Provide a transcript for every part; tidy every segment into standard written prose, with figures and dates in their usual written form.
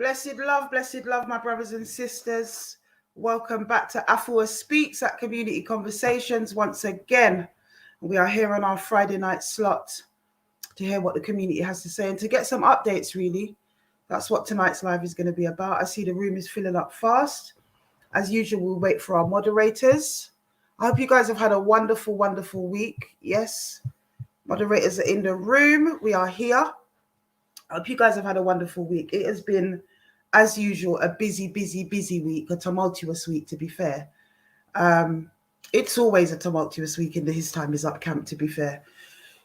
Blessed love, my brothers and sisters. Welcome back to Afua Speaks at Community Conversations once again. We are here on our Friday night slot to hear what the community has to say and to get some updates, really. That's what tonight's live is going to be about. I see the room is filling up fast. As usual, we'll wait for our moderators. I hope you guys have had a wonderful, wonderful week. Yes, moderators are in the room. We are here. I hope you guys have had a wonderful week. It has been, as usual, a busy week, a tumultuous week, to be fair. It's always a tumultuous week in the His Time Is Up camp, to be fair.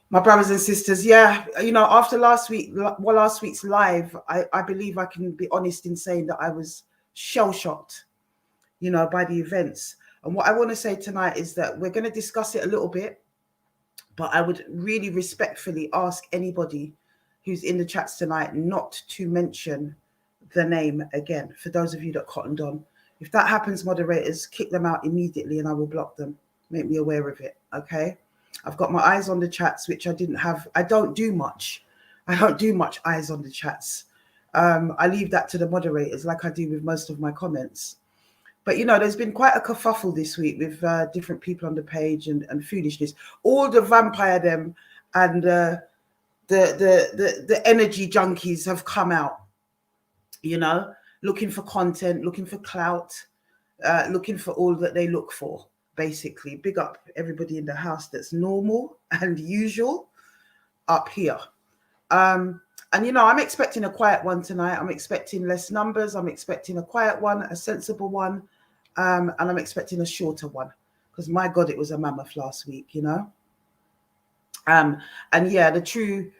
My brothers and sisters, after last week's live, I believe I can be honest in saying that I was shell-shocked, by the events. And what I want to say tonight is that we're going to discuss it a little bit, but I would really respectfully ask anybody who's in the chats tonight not to mention the name again. For those of you that cottoned on, if that happens, moderators, kick them out immediately and I will block them. Make me aware of it, okay? I've got my eyes on the chats, which I didn't have. I don't do much eyes on the chats. I leave that to the moderators like I do with most of my comments. But, there's been quite a kerfuffle this week with different people on the page and foolishness. All the vampire them and the energy junkies have come out, looking for content, looking for clout, looking for all that they look for, basically. Big up everybody in the house that's normal and usual up here. And, I'm expecting a quiet one tonight. I'm expecting less numbers. I'm expecting a quiet one, a sensible one, and I'm expecting a shorter one because, my God, it was a mammoth last week, And, the true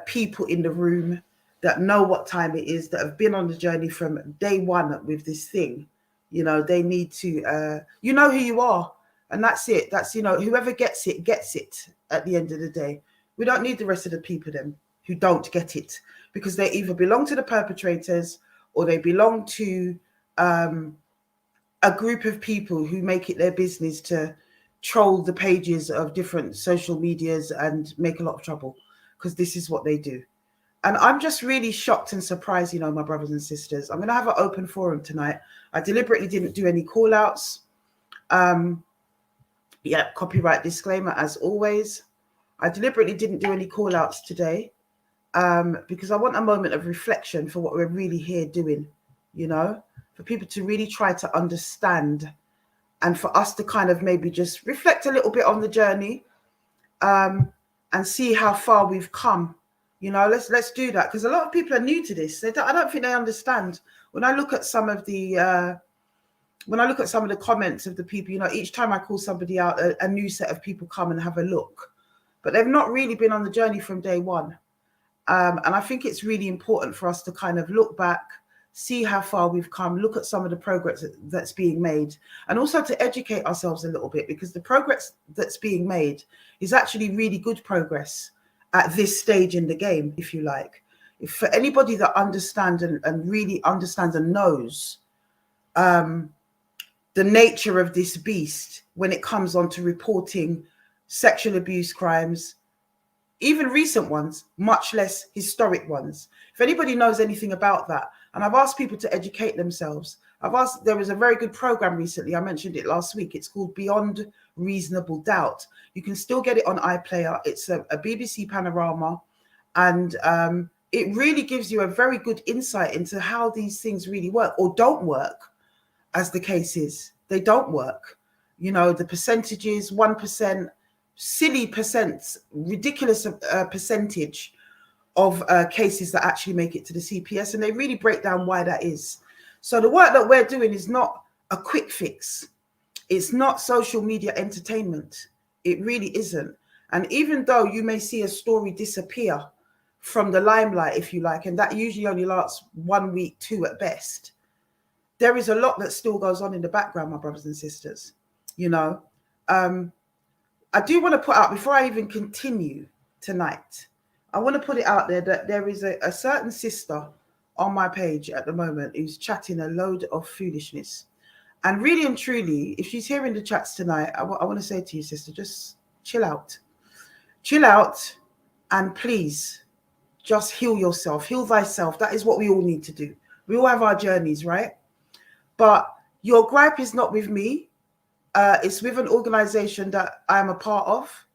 people in the room that know what time it is, that have been on the journey from day one with this thing, they need to, you know who you are. And that's it. That's, whoever gets it at the end of the day. We don't need the rest of the people then who don't get it because they either belong to the perpetrators or they belong to a group of people who make it their business to troll the pages of different social medias and make a lot of trouble because this is what they do. And I'm just really shocked and surprised, my brothers and sisters. I'm going to have an open forum tonight. I deliberately didn't do any call outs. Copyright disclaimer as always. I deliberately didn't do any call outs today because I want a moment of reflection for what we're really here doing, for people to really try to understand and for us to kind of maybe just reflect a little bit on the journey and see how far we've come. Let's do that because a lot of people are new to this. I don't think they understand. When I look at some of the comments of the people, each time I call somebody out, a new set of people come and have a look, but they've not really been on the journey from day one. And I think it's really important for us to kind of look back, see how far we've come, look at some of the progress that's being made, and also to educate ourselves a little bit because the progress that's being made is actually really good progress at this stage in the game, if you like. If for anybody that understands and really understands and knows the nature of this beast when it comes on to reporting sexual abuse crimes, even recent ones, much less historic ones. If anybody knows anything about that, and I've asked people to educate themselves. There was a very good program recently. I mentioned it last week. It's called Beyond Reasonable Doubt. You can still get it on iPlayer. It's a BBC panorama. And it really gives you a very good insight into how these things really work or don't work, as the case is. They don't work. The percentages, 1%, silly percents, ridiculous percentage of cases that actually make it to the CPS, and they really break down why that is. So the work that we're doing is not a quick fix. It's not social media entertainment. It really isn't. And even though you may see a story disappear from the limelight, if you like, and that usually only lasts 1 week, 2 at best, there is a lot that still goes on in the background, my brothers and sisters. I do want to put out, before I even continue tonight, I want to put it out there that there is a certain sister on my page at the moment who's chatting a load of foolishness. And really and truly, if she's hearing the chats tonight, I want to say to you, sister, just chill out. Chill out and please just heal yourself. Heal thyself. That is what we all need to do. We all have our journeys, right? But your gripe is not with me. It's with an organization that I'm a part of,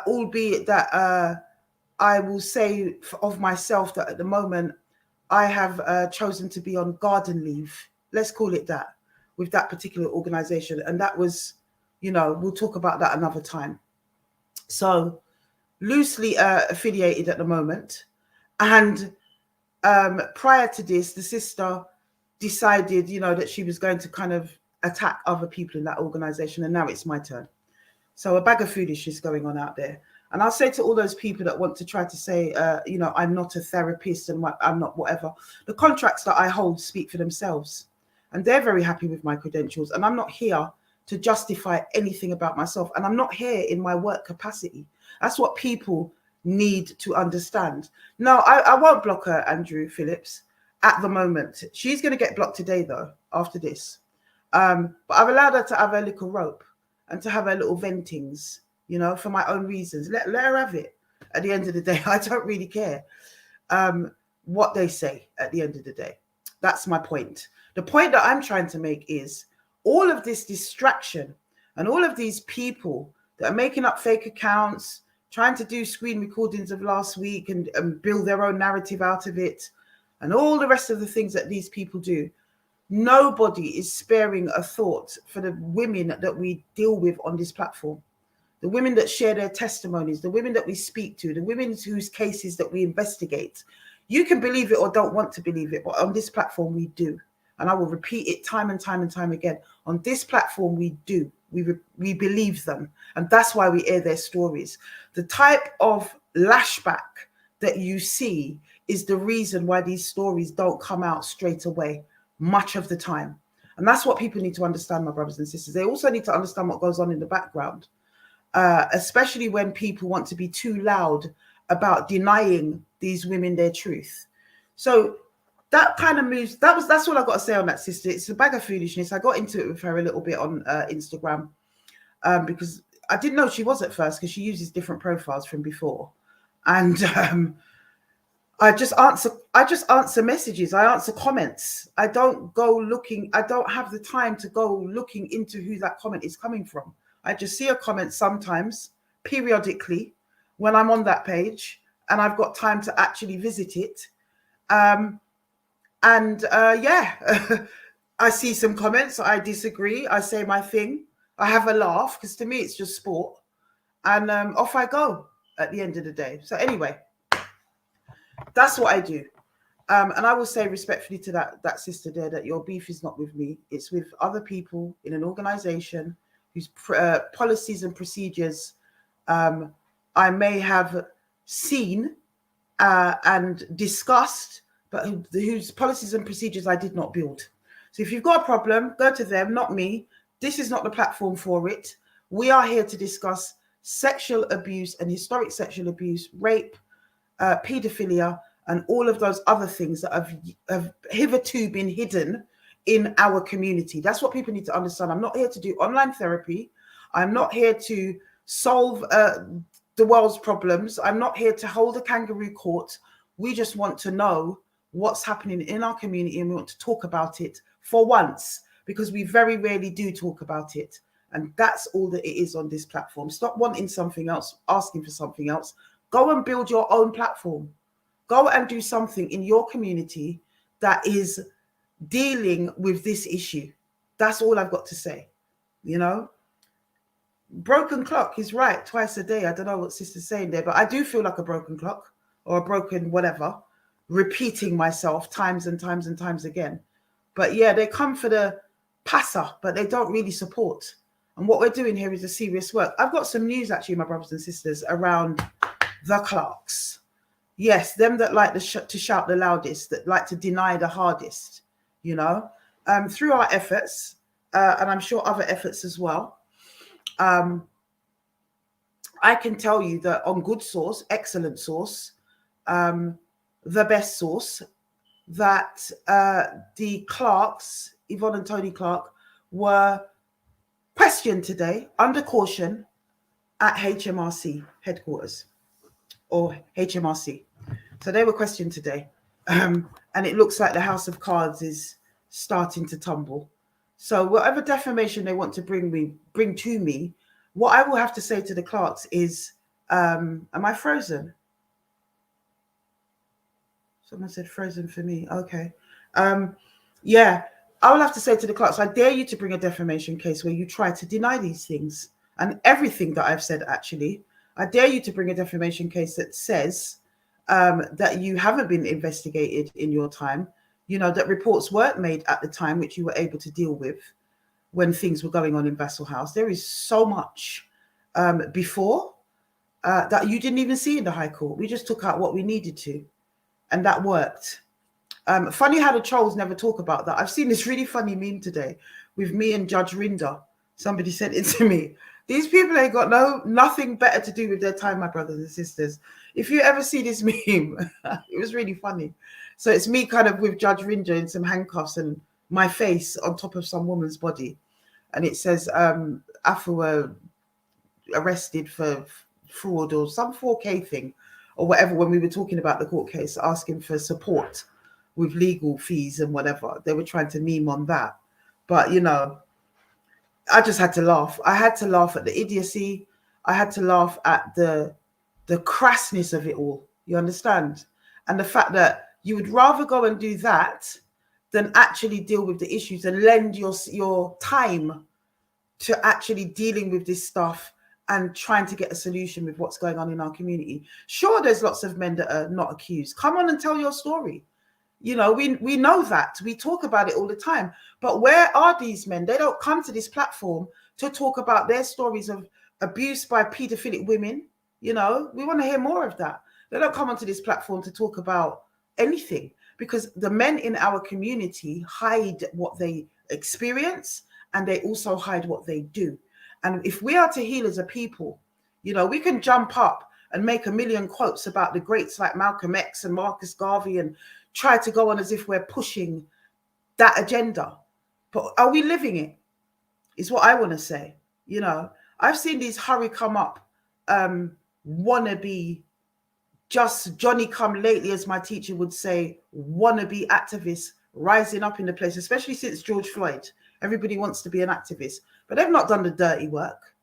albeit that I will say of myself that at the moment I have chosen to be on garden leave. Let's call it that, with that particular organization. And that was, we'll talk about that another time. So loosely affiliated at the moment. And prior to this, the sister decided, that she was going to kind of attack other people in that organization. And now it's my turn. So a bag of foolishness going on out there. And I'll say to all those people that want to try to say, I'm not a therapist and I'm not whatever. The contracts that I hold speak for themselves. And they're very happy with my credentials. And I'm not here to justify anything about myself. And I'm not here in my work capacity. That's what people need to understand. No, I won't block her, Andrew Phillips, at the moment. She's going to get blocked today, though, after this. But I've allowed her to have her little rope and to have her little ventings, for my own reasons. Let her have it. At the end of the day, I don't really care what they say at the end of the day. That's my point. The point that I'm trying to make is all of this distraction and all of these people that are making up fake accounts, trying to do screen recordings of last week and build their own narrative out of it, and all the rest of the things that these people do. Nobody is sparing a thought for the women that we deal with on this platform, the women that share their testimonies, the women that we speak to, the women whose cases that we investigate. You can believe it or don't want to believe it, but on this platform we do. And I will repeat it time and time and time again. On this platform we do. We believe them. And that's why we air their stories. The type of lashback that you see is the reason why these stories don't come out straight away much of the time. And that's what people need to understand, my brothers and sisters. They also need to understand what goes on in the background, especially when people want to be too loud about denying these women their truth. So that kind of moves. That's all I got to say on that, sister. It's a bag of foolishness. I got into it with her a little bit on Instagram because I didn't know she was at first, because she uses different profiles from before. And I just answer messages. I answer comments. I don't go looking. I don't have the time to go looking into who that comment is coming from. I just see a comment sometimes, periodically, when I'm on that page and I've got time to actually visit it. I see some comments. I disagree. I say my thing. I have a laugh, because to me it's just sport. And off I go at the end of the day. So anyway, that's what I do. And I will say respectfully to that sister there that your beef is not with me. It's with other people in an organization whose policies and procedures I may have seen and discussed, but whose policies and procedures I did not build. So if you've got a problem, go to them, not me. This is not the platform for it. We are here to discuss sexual abuse and historic sexual abuse, rape, paedophilia, and all of those other things that have hitherto been hidden in our community. That's what people need to understand. I'm not here to do online therapy. I'm not here to solve the world's problems. I'm not here to hold a kangaroo court. We just want to know what's happening in our community, and we want to talk about it for once, because we very rarely do talk about it. And that's all that it is on this platform. Stop wanting something else, asking for something else. Go and build your own platform. Go and do something in your community that is dealing with this issue. That's all I've got to say. Broken clock is right twice a day. I don't know what sister's saying there, but I do feel like a broken clock, or a broken whatever, repeating myself times and times and times again. But yeah, they come for the passer, but they don't really support. And what we're doing here is a serious work. I've got some news, actually, my brothers and sisters, around the Clarks. Yes, them that like to shout the loudest, that like to deny the hardest, through our efforts, and I'm sure other efforts as well. I can tell you that on good source, excellent source, the best source, that the Clarks, Yvonne and Tony Clark, were questioned today under caution at HMRC headquarters, or HMRC. So they were questioned today. And it looks like the house of cards is starting to tumble. So whatever defamation they want to bring to me, what I will have to say to the clerks is, am I frozen? Someone said frozen for me. Okay. Yeah, I will have to say to the clerks, I dare you to bring a defamation case where you try to deny these things and everything that I've said, actually. I dare you to bring a defamation case that says that you haven't been investigated in your time, that reports weren't made at the time, which you were able to deal with when things were going on in Vassal House. There is so much before that you didn't even see in the High Court. We just took out what we needed to, and that worked. Funny how the trolls never talk about that. I've seen this really funny meme today with me and Judge Rinder. Somebody sent it to me. These people ain't got nothing better to do with their time, my brothers and sisters. If you ever see this meme, it was really funny. So it's me kind of with Judge Rinder in some handcuffs and my face on top of some woman's body. And it says, Afua arrested for fraud or some 4K thing or whatever, when we were talking about the court case, asking for support with legal fees and whatever. They were trying to meme on that. But, I just had to laugh. I had to laugh at the idiocy. I had to laugh at the crassness of it all. You understand? And the fact that you would rather go and do that than actually deal with the issues and lend your time to actually dealing with this stuff and trying to get a solution with what's going on in our community. Sure, there's lots of men that are not accused. Come on and tell your story. We know that. We talk about it all the time. But where are these men? They don't come to this platform to talk about their stories of abuse by paedophilic women. We want to hear more of that. They don't come onto this platform to talk about anything, because the men in our community hide what they experience, and they also hide what they do. And if we are to heal as a people, we can jump up and make a million quotes about the greats like Malcolm X and Marcus Garvey and try to go on as if we're pushing that agenda. But are we living it? Is what I want to say. I've seen these hurry come up, wannabe, just Johnny come lately, as my teacher would say, wannabe activists rising up in the place, especially since George Floyd. Everybody wants to be an activist, but they've not done the dirty work.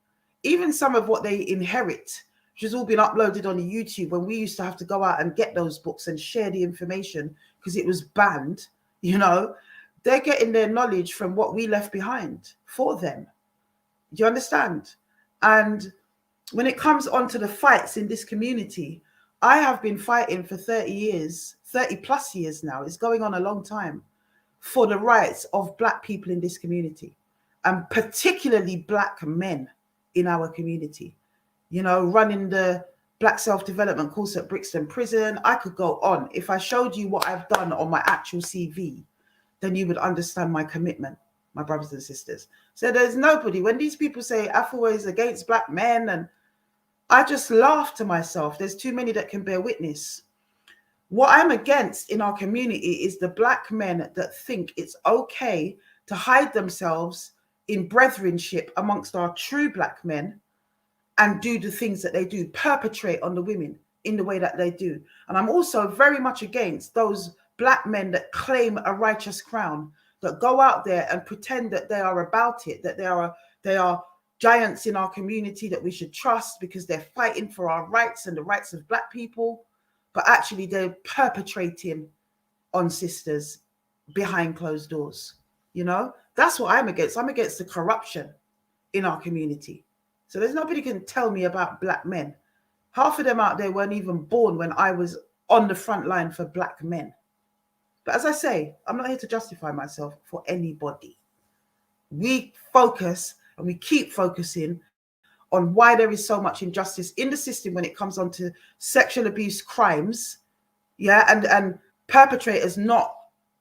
Even some of what they inherit, which has all been uploaded on YouTube, when we used to have to go out and get those books and share the information because it was banned, they're getting their knowledge from what we left behind for them. Do you understand? And when it comes on to the fights in this community, I have been fighting for 30 years, 30 plus years now. It's going on a long time, for the rights of Black people in this community, and particularly Black men in our community. Running the Black Self-Development course at Brixton Prison. I could go on. If I showed you what I've done on my actual CV, then you would understand my commitment, my brothers and sisters. So there's nobody, when these people say Afua is against Black men, and I just laugh to myself. There's too many that can bear witness. What I'm against in our community is the Black men that think it's okay to hide themselves in brethrenship amongst our true Black men and do the things that they do, perpetrate on the women in the way that they do. And I'm also very much against those Black men that claim a righteous crown, that go out there and pretend that they are about it, that they are giants in our community that we should trust because they're fighting for our rights and the rights of Black people. But actually they're perpetrating on sisters behind closed doors. That's what I'm against. I'm against the corruption in our community. So there's nobody can tell me about Black men. Half of them out there weren't even born when I was on the front line for Black men. But as I say, I'm not here to justify myself for anybody. We focus and we keep focusing on why there is so much injustice in the system when it comes on to sexual abuse crimes, and perpetrators not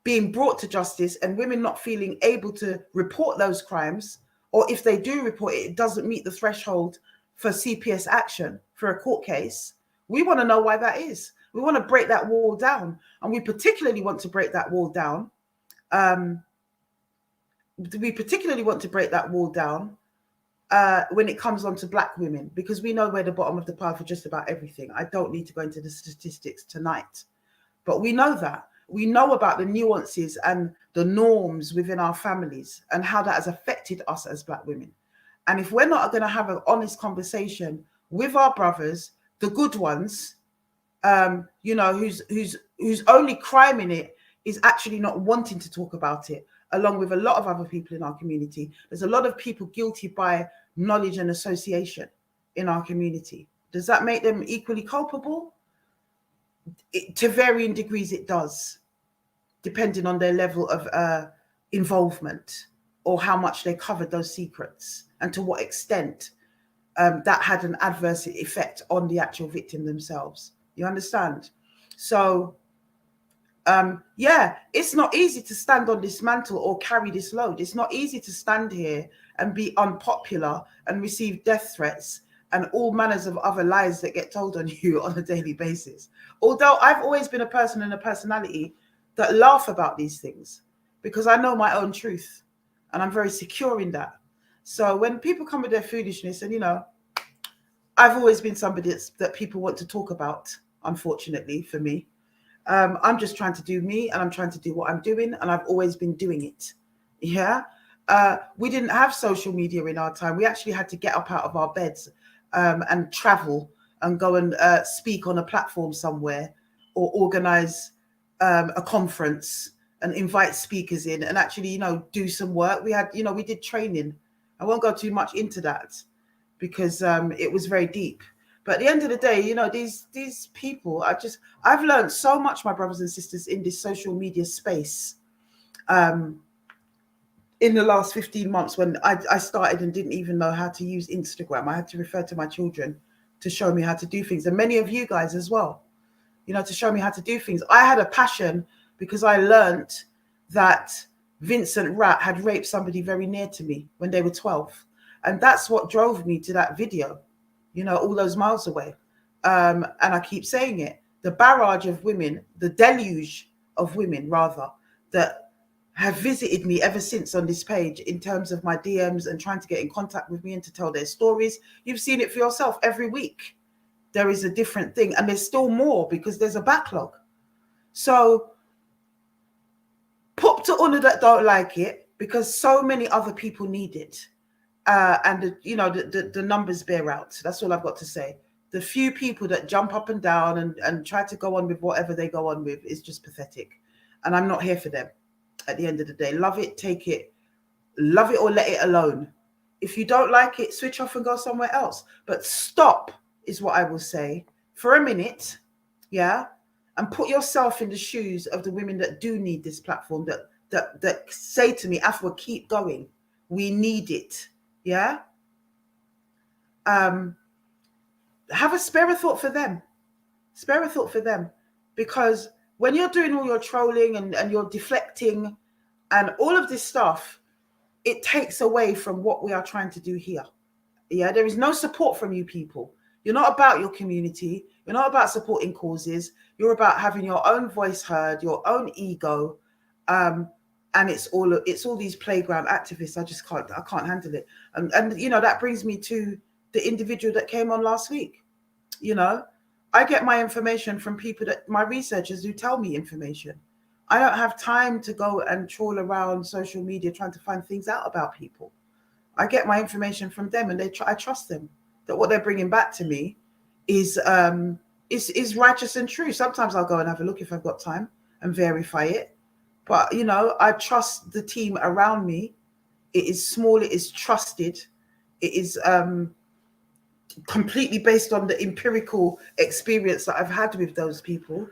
being brought to justice, and women not feeling able to report those crimes, or if they do report it, it doesn't meet the threshold for CPS action for a court case. We want to know why that is. We want to break that wall down, and we particularly want to break that wall down. When it comes on to Black women, because we know we're the bottom of the pile for just about everything. I don't need to go into the statistics tonight. But we know that. We know about the nuances and the norms within our families and how that has affected us as Black women. And if we're not going to have an honest conversation with our brothers, the good ones, you know, whose only crime in it is actually not wanting to talk about it, along with a lot of other people in our community. There's a lot of people guilty by knowledge and association in our community. Does that make them equally culpable? To varying degrees, it does, depending on their level of involvement or how much they covered those secrets and to what extent that had an adverse effect on the actual victim themselves. You understand? So, yeah, it's not easy to stand on this mantle or carry this load. It's not easy to stand here and be unpopular and receive death threats and all manners of other lies that get told on you on a daily basis. Although I've always been a person and a personality that laugh about these things because I know my own truth and I'm very secure in that. So when people come with their foolishness, and, you know, I've always been somebody that people want to talk about, unfortunately for me. I'm just trying to do me, and I'm trying to do what I'm doing, and I've always been doing it. Yeah. We didn't have social media in our time. We actually had to get up out of our beds and travel and go and speak on a platform somewhere or organize a conference and invite speakers in and actually, you know, do some work. We had, you know, we did training. I won't go too much into that because it was very deep. But at the end of the day, you know, these people are just, I've learned so much, my brothers and sisters, in this social media space in the last 15 months when I started and didn't even know how to use Instagram. I had to refer to my children to show me how to do things. And many of you guys as well, you know, to show me how to do things. I had a passion because I learned that Vincent Rat had raped somebody very near to me when they were 12. And that's what drove me to that video, you know, all those miles away. And I keep saying it, the barrage of women, the deluge of women, rather, that have visited me ever since on this page in terms of my DMs and trying to get in contact with me and to tell their stories. You've seen it for yourself every week. There is a different thing, and there's still more because there's a backlog. So pop to honor that don't like it because so many other people need it. And you know, the numbers bear out. That's all I've got to say. The few people that jump up and down and try to go on with whatever they go on with is just pathetic. And I'm not here for them at the end of the day. Love it, take it, love it or let it alone. If you don't like it, switch off and go somewhere else. But stop is what I will say for a minute, yeah? And put yourself in the shoes of the women that do need this platform, that say to me, Afua, keep going. We need it. Yeah. Have a spare thought for them. Spare a thought for them. Because when you're doing all your trolling and you're deflecting and all of this stuff, it takes away from what we are trying to do here. Yeah. There is no support from you people. You're not about your community. You're not about supporting causes. You're about having your own voice heard, your own ego. And it's all these playground activists. I can't handle it. And you know, that brings me to the individual that came on last week. You know, I get my information from people my researchers who tell me information. I don't have time to go and trawl around social media trying to find things out about people. I get my information from them, and I trust them that what they're bringing back to me is righteous and true. Sometimes I'll go and have a look if I've got time and verify it. But, you know, I trust the team around me. It is small. It is trusted. It is completely based on the empirical experience that I've had with those people.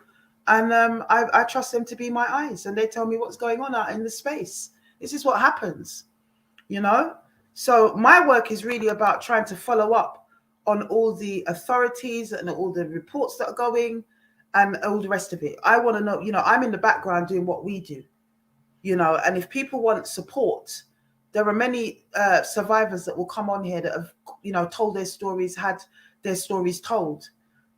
And I trust them to be my eyes. And they tell me what's going on out in the space. This is what happens, you know. So my work is really about trying to follow up on all the authorities and all the reports that are going and all the rest of it. I want to know, you know, I'm in the background doing what we do, you know, and if people want support, there are many survivors that will come on here that have, you know, told their stories, had their stories told,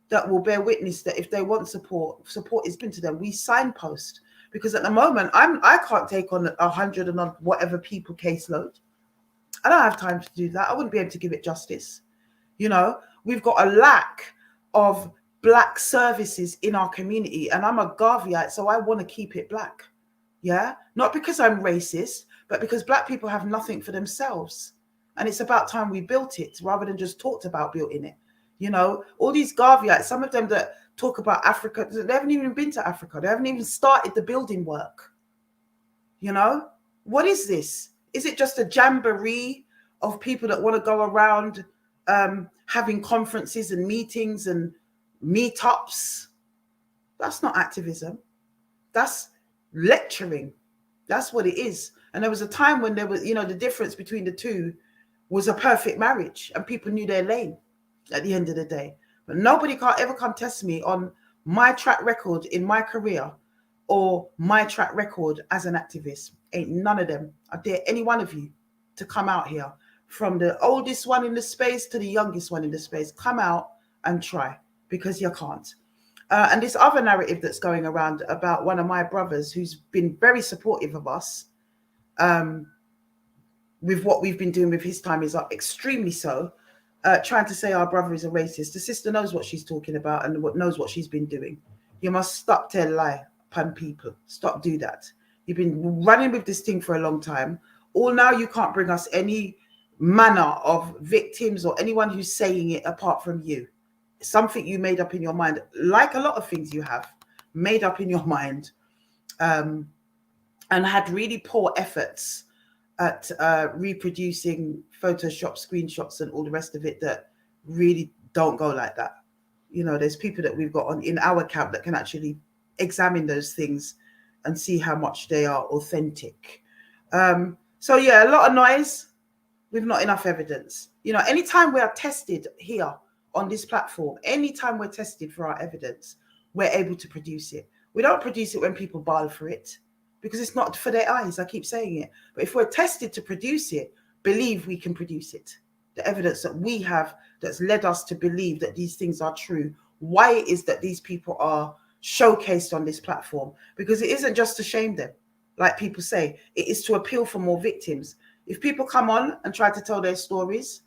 that will bear witness that if they want support is given to them. We signpost, because at the moment I can't take on 100 and whatever people caseload. I don't have time to do that. I wouldn't be able to give it justice. You know, we've got a lack of black services in our community. And I'm a Garveyite, so I want to keep it black. Yeah, not because I'm racist, but because black people have nothing for themselves. And it's about time we built it rather than just talked about building it. You know, all these Garveyites, some of them that talk about Africa, they haven't even been to Africa. They haven't even started the building work. You know, what is this? Is it just a jamboree of people that want to go around having conferences and meetings and meetups? That's not activism. That's lecturing. That's what it is. And there was a time when there was, you know, the difference between the two was a perfect marriage and people knew their lane at the end of the day. But nobody can't ever come test me on my track record in my career or my track record as an activist. Ain't none of them. I dare any one of you to come out here, from the oldest one in the space to the youngest one in the space. Come out and try, because you can't. And this other narrative that's going around about one of my brothers who's been very supportive of us with what we've been doing with his time is up, extremely so, trying to say our brother is a racist. The sister knows what she's talking about and knows what she's been doing. You must stop tell lie upon people. Stop do that. You've been running with this thing for a long time. All now you can't bring us any manner of victims or anyone who's saying it apart from you. Something you made up in your mind, like a lot of things you have made up in your mind, and had really poor efforts at reproducing Photoshop screenshots and all the rest of it that really don't go like that. You know, there's people that we've got on in our camp that can actually examine those things and see how much they are authentic. So yeah, a lot of noise with not enough evidence. You know, anytime we are tested here on this platform, anytime we're tested for our evidence, we're able to produce it. We don't produce it when people bawl for it, because it's not for their eyes. I keep saying it. But if we're tested to produce it, believe we can produce it. The evidence that we have that's led us to believe that these things are true. Why it is that these people are showcased on this platform? Because it isn't just to shame them, like people say. It is to appeal for more victims. If people come on and try to tell their stories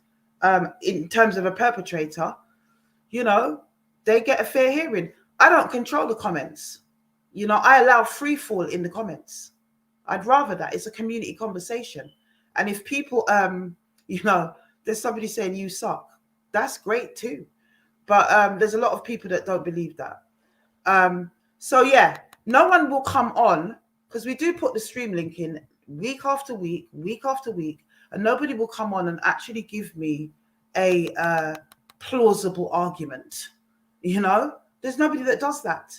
in terms of a perpetrator, you know, they get a fair hearing. I don't control the comments. You know, I allow free fall in the comments. I'd rather that. It's a community conversation. And if people, you know, there's somebody saying you suck, that's great too. But there's a lot of people that don't believe that. So yeah, no one will come on, because we do put the stream link in week after week, and nobody will come on and actually give me a plausible argument. You know, there's nobody that does that.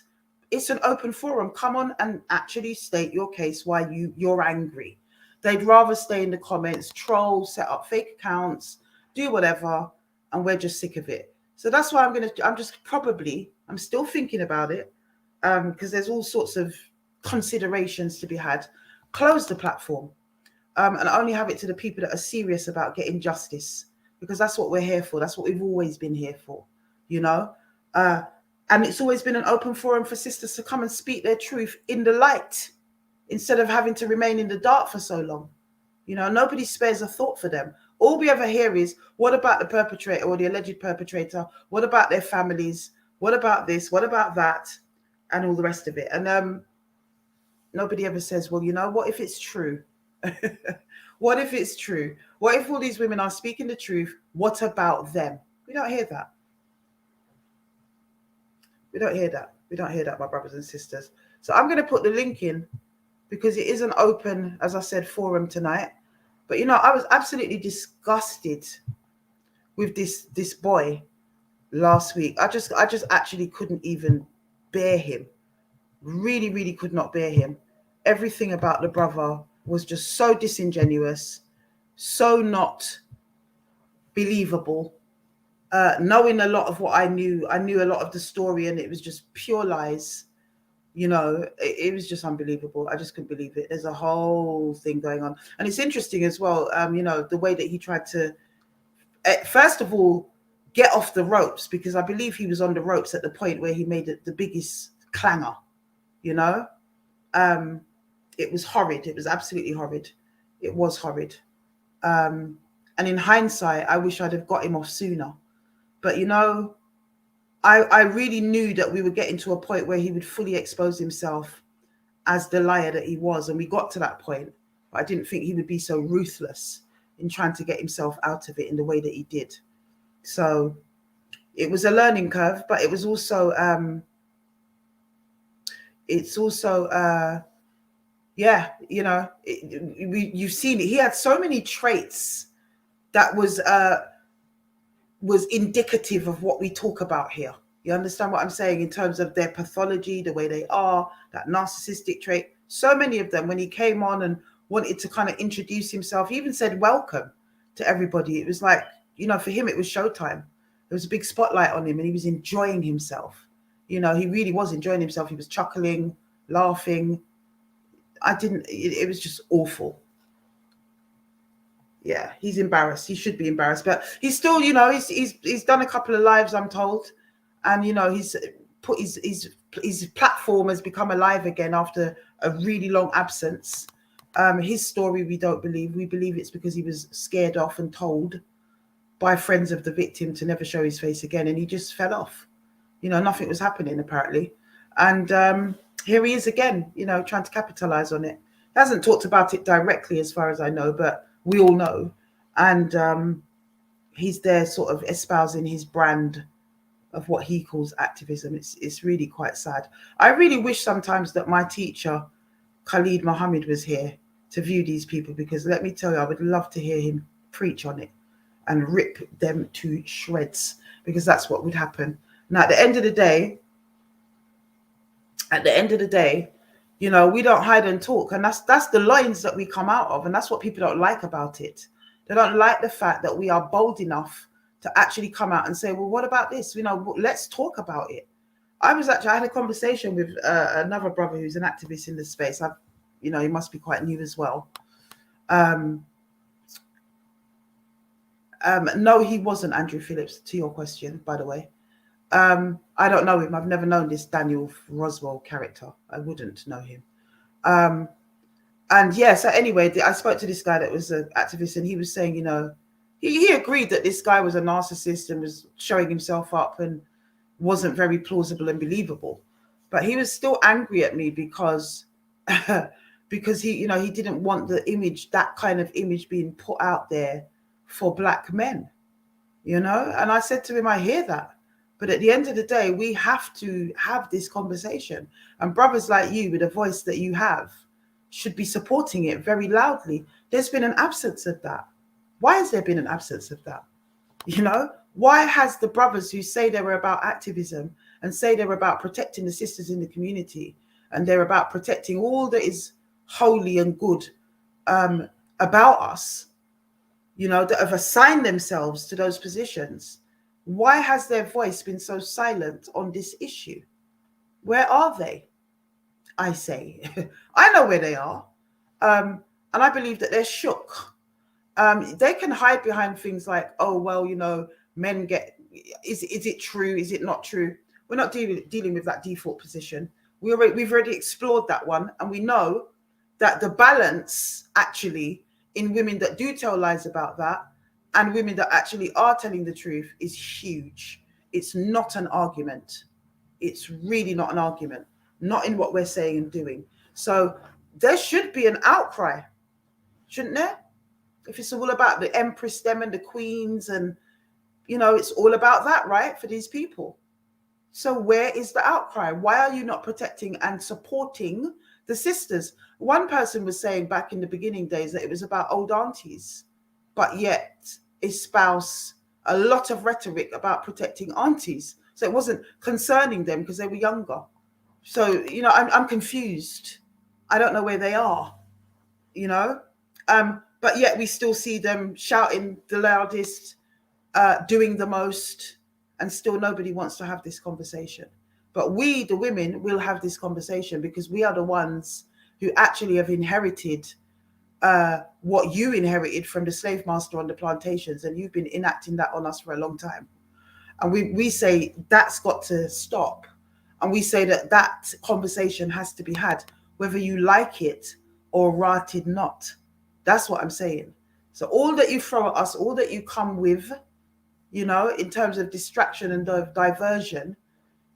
It's an open forum. Come on and actually state your case why you're angry. They'd rather stay in the comments, troll, set up fake accounts, do whatever, and we're just sick of it. So that's why I'm still thinking about it, because there's all sorts of considerations to be had. Close the platform and only have it to the people that are serious about getting justice, because that's what we're here for. That's what we've always been here for, you know. And it's always been an open forum for sisters to come and speak their truth in the light, instead of having to remain in the dark for so long. You know, nobody spares a thought for them. All we ever hear is, what about the perpetrator or the alleged perpetrator? What about their families? What about this? What about that? And all the rest of it. And nobody ever says, well, you know, what if it's true? What if it's true? What if all these women are speaking the truth? What about them? We don't hear that. We don't hear that. We don't hear that, my brothers and sisters. So I'm going to put the link in, because it is an open, as I said, forum tonight. But, you know, I was absolutely disgusted with this boy last week. I just actually couldn't even bear him. Really, really could not bear him. Everything about the brother was just so disingenuous, so not believable. Knowing a lot of what I knew a lot of the story, and it was just pure lies. You know, it was just unbelievable. I just couldn't believe it. There's a whole thing going on. And it's interesting as well, you know, the way that he tried to, first of all, get off the ropes, because I believe he was on the ropes at the point where he made the biggest clangor, you know. It was horrid. It was absolutely horrid. It was horrid. And in hindsight, I wish I'd have got him off sooner. But, you know, I really knew that we were getting to a point where he would fully expose himself as the liar that he was. And we got to that point. But I didn't think he would be so ruthless in trying to get himself out of it in the way that he did. So it was a learning curve, but it was also, yeah, you know, you've seen it. He had so many traits that was indicative of what we talk about here. You understand what I'm saying in terms of their pathology, the way they are, that narcissistic trait. So many of them, when he came on and wanted to kind of introduce himself, he even said welcome to everybody. It was like, you know, for him, it was showtime. There was a big spotlight on him and he was enjoying himself. You know, he really was enjoying himself. He was chuckling, laughing. It was just awful. Yeah, he's embarrassed. He should be embarrassed, but he's still, you know, he's done a couple of lives, I'm told, and you know, he's put his platform has become alive again after a really long absence. His story we don't believe. We believe it's because he was scared off and told by friends of the victim to never show his face again, and he just fell off. You know, nothing was happening apparently, and here he is again. You know, trying to capitalize on it. He hasn't talked about it directly, as far as I know, but we all know, and he's there sort of espousing his brand of what he calls activism. It's really quite sad. I really wish sometimes that my teacher Khalid Mohammed was here to view these people, because let me tell you, I would love to hear him preach on it and rip them to shreds, because that's what would happen. Now at the end of the day, you know, we don't hide and talk, and that's the lines that we come out of, and that's what people don't like about it. They don't like the fact that we are bold enough to actually come out and say, well, what about this? You know, let's talk about it. I had a conversation with another brother who's an activist in the space. You know, he must be quite new as well. No, he wasn't Andrew Phillips, to your question, by the way. I don't know him. I've never known this Daniel Roswell character. I wouldn't know him. And yeah, so anyway, I spoke to this guy that was an activist, and he was saying, you know, he agreed that this guy was a narcissist and was showing himself up and wasn't very plausible and believable. But he was still angry at me because he, you know, he didn't want the image, that kind of image being put out there for Black men, you know. And I said to him, I hear that. But at the end of the day, we have to have this conversation. And brothers like you, with a voice that you have, should be supporting it very loudly. There's been an absence of that. Why has there been an absence of that? You know, why has the brothers who say they were about activism and say they're about protecting the sisters in the community, and they're about protecting all that is holy and good about us, you know, that have assigned themselves to those positions, why has their voice been so silent on this issue? Where are they? I say, I know where they are. And I believe that they're shook. They can hide behind things like, oh, well, you know, men get, is it true? Is it not true? We're not dealing with that default position. We've already explored that one. And we know that the balance actually in women that do tell lies about that and women that actually are telling the truth is huge. It's not an argument. It's really not an argument, not in what we're saying and doing. So there should be an outcry, shouldn't there? If it's all about the empress, them and the queens, and, you know, it's all about that, right, for these people. So where is the outcry? Why are you not protecting and supporting the sisters? One person was saying back in the beginning days that it was about old aunties, but yet espouse a lot of rhetoric about protecting aunties. So it wasn't concerning them because they were younger. So, you know, I'm confused. I don't know where they are, you know. But yet we still see them shouting the loudest, doing the most, and still nobody wants to have this conversation. But we, the women, will have this conversation because we are the ones who actually have inherited what you inherited from the slave master on the plantations, and you've been enacting that on us for a long time. And we say that's got to stop. And we say that that conversation has to be had, whether you like it or rated not. That's what I'm saying. So all that you throw at us, all that you come with, you know, in terms of distraction and diversion,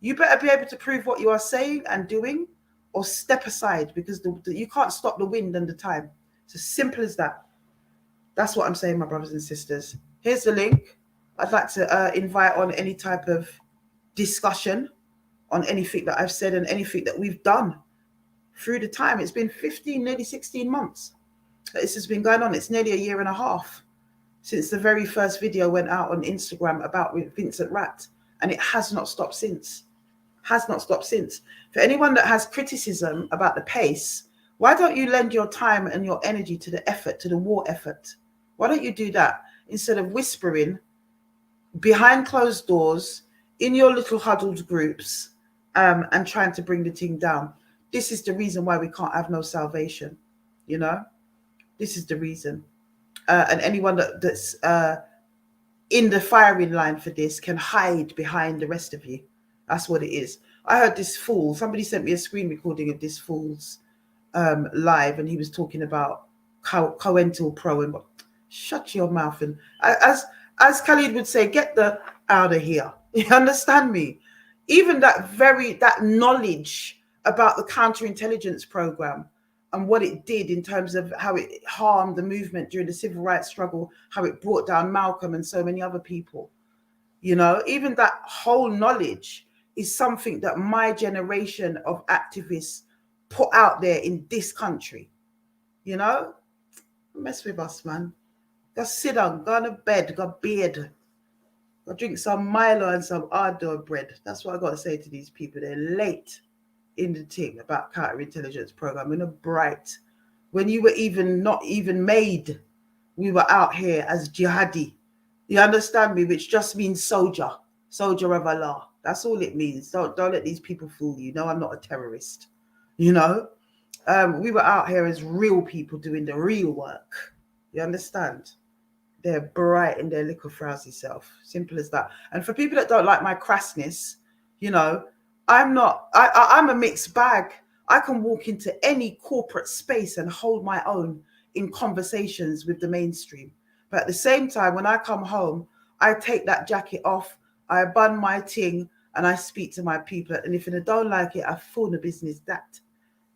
you better be able to prove what you are saying and doing, or step aside, because you can't stop the wind and the time. It's as simple as that. That's what I'm saying, my brothers and sisters. Here's the link. I'd like to invite on any type of discussion on anything that I've said and anything that we've done through the time. It's been 15, nearly 16 months that this has been going on. It's nearly a year and a half since the very first video went out on Instagram about Vincent Rat, and it has not stopped since. Has not stopped since. For anyone that has criticism about the pace, why don't you lend your time and your energy to the effort, to the war effort? Why don't you do that instead of whispering behind closed doors in your little huddled groups and trying to bring the thing down? This is the reason why we can't have no salvation, you know? This is the reason. And anyone that's in the firing line for this can hide behind the rest of you. That's what it is. I heard this fool, somebody sent me a screen recording of this fool's live, and he was talking about coental pro, and shut your mouth. And as Khalid would say, get the out of here. You understand me? Even that knowledge about the counterintelligence program and what it did in terms of how it harmed the movement during the civil rights struggle, how it brought down Malcolm and so many other people. You know, even that whole knowledge is something that my generation of activists put out there in this country. You know, mess with us, man. Go sit down, go to bed, go bed. Go drink some Milo and some Ardor bread. That's what I got to say to these people. They're late in the thing about counterintelligence program. In a bright, when you were not even made, we were out here as jihadi. You understand me? Which just means soldier of Allah. That's all it means. Don't let these people fool you. No, I'm not a terrorist. You know, we were out here as real people doing the real work. You understand? They're bright in their little frowsy self. Simple as that. And for people that don't like my crassness, you know, I'm a mixed bag. I can walk into any corporate space and hold my own in conversations with the mainstream. But at the same time, when I come home, I take that jacket off, I bun my ting, and I speak to my people. And if they don't like it, I phone the business that.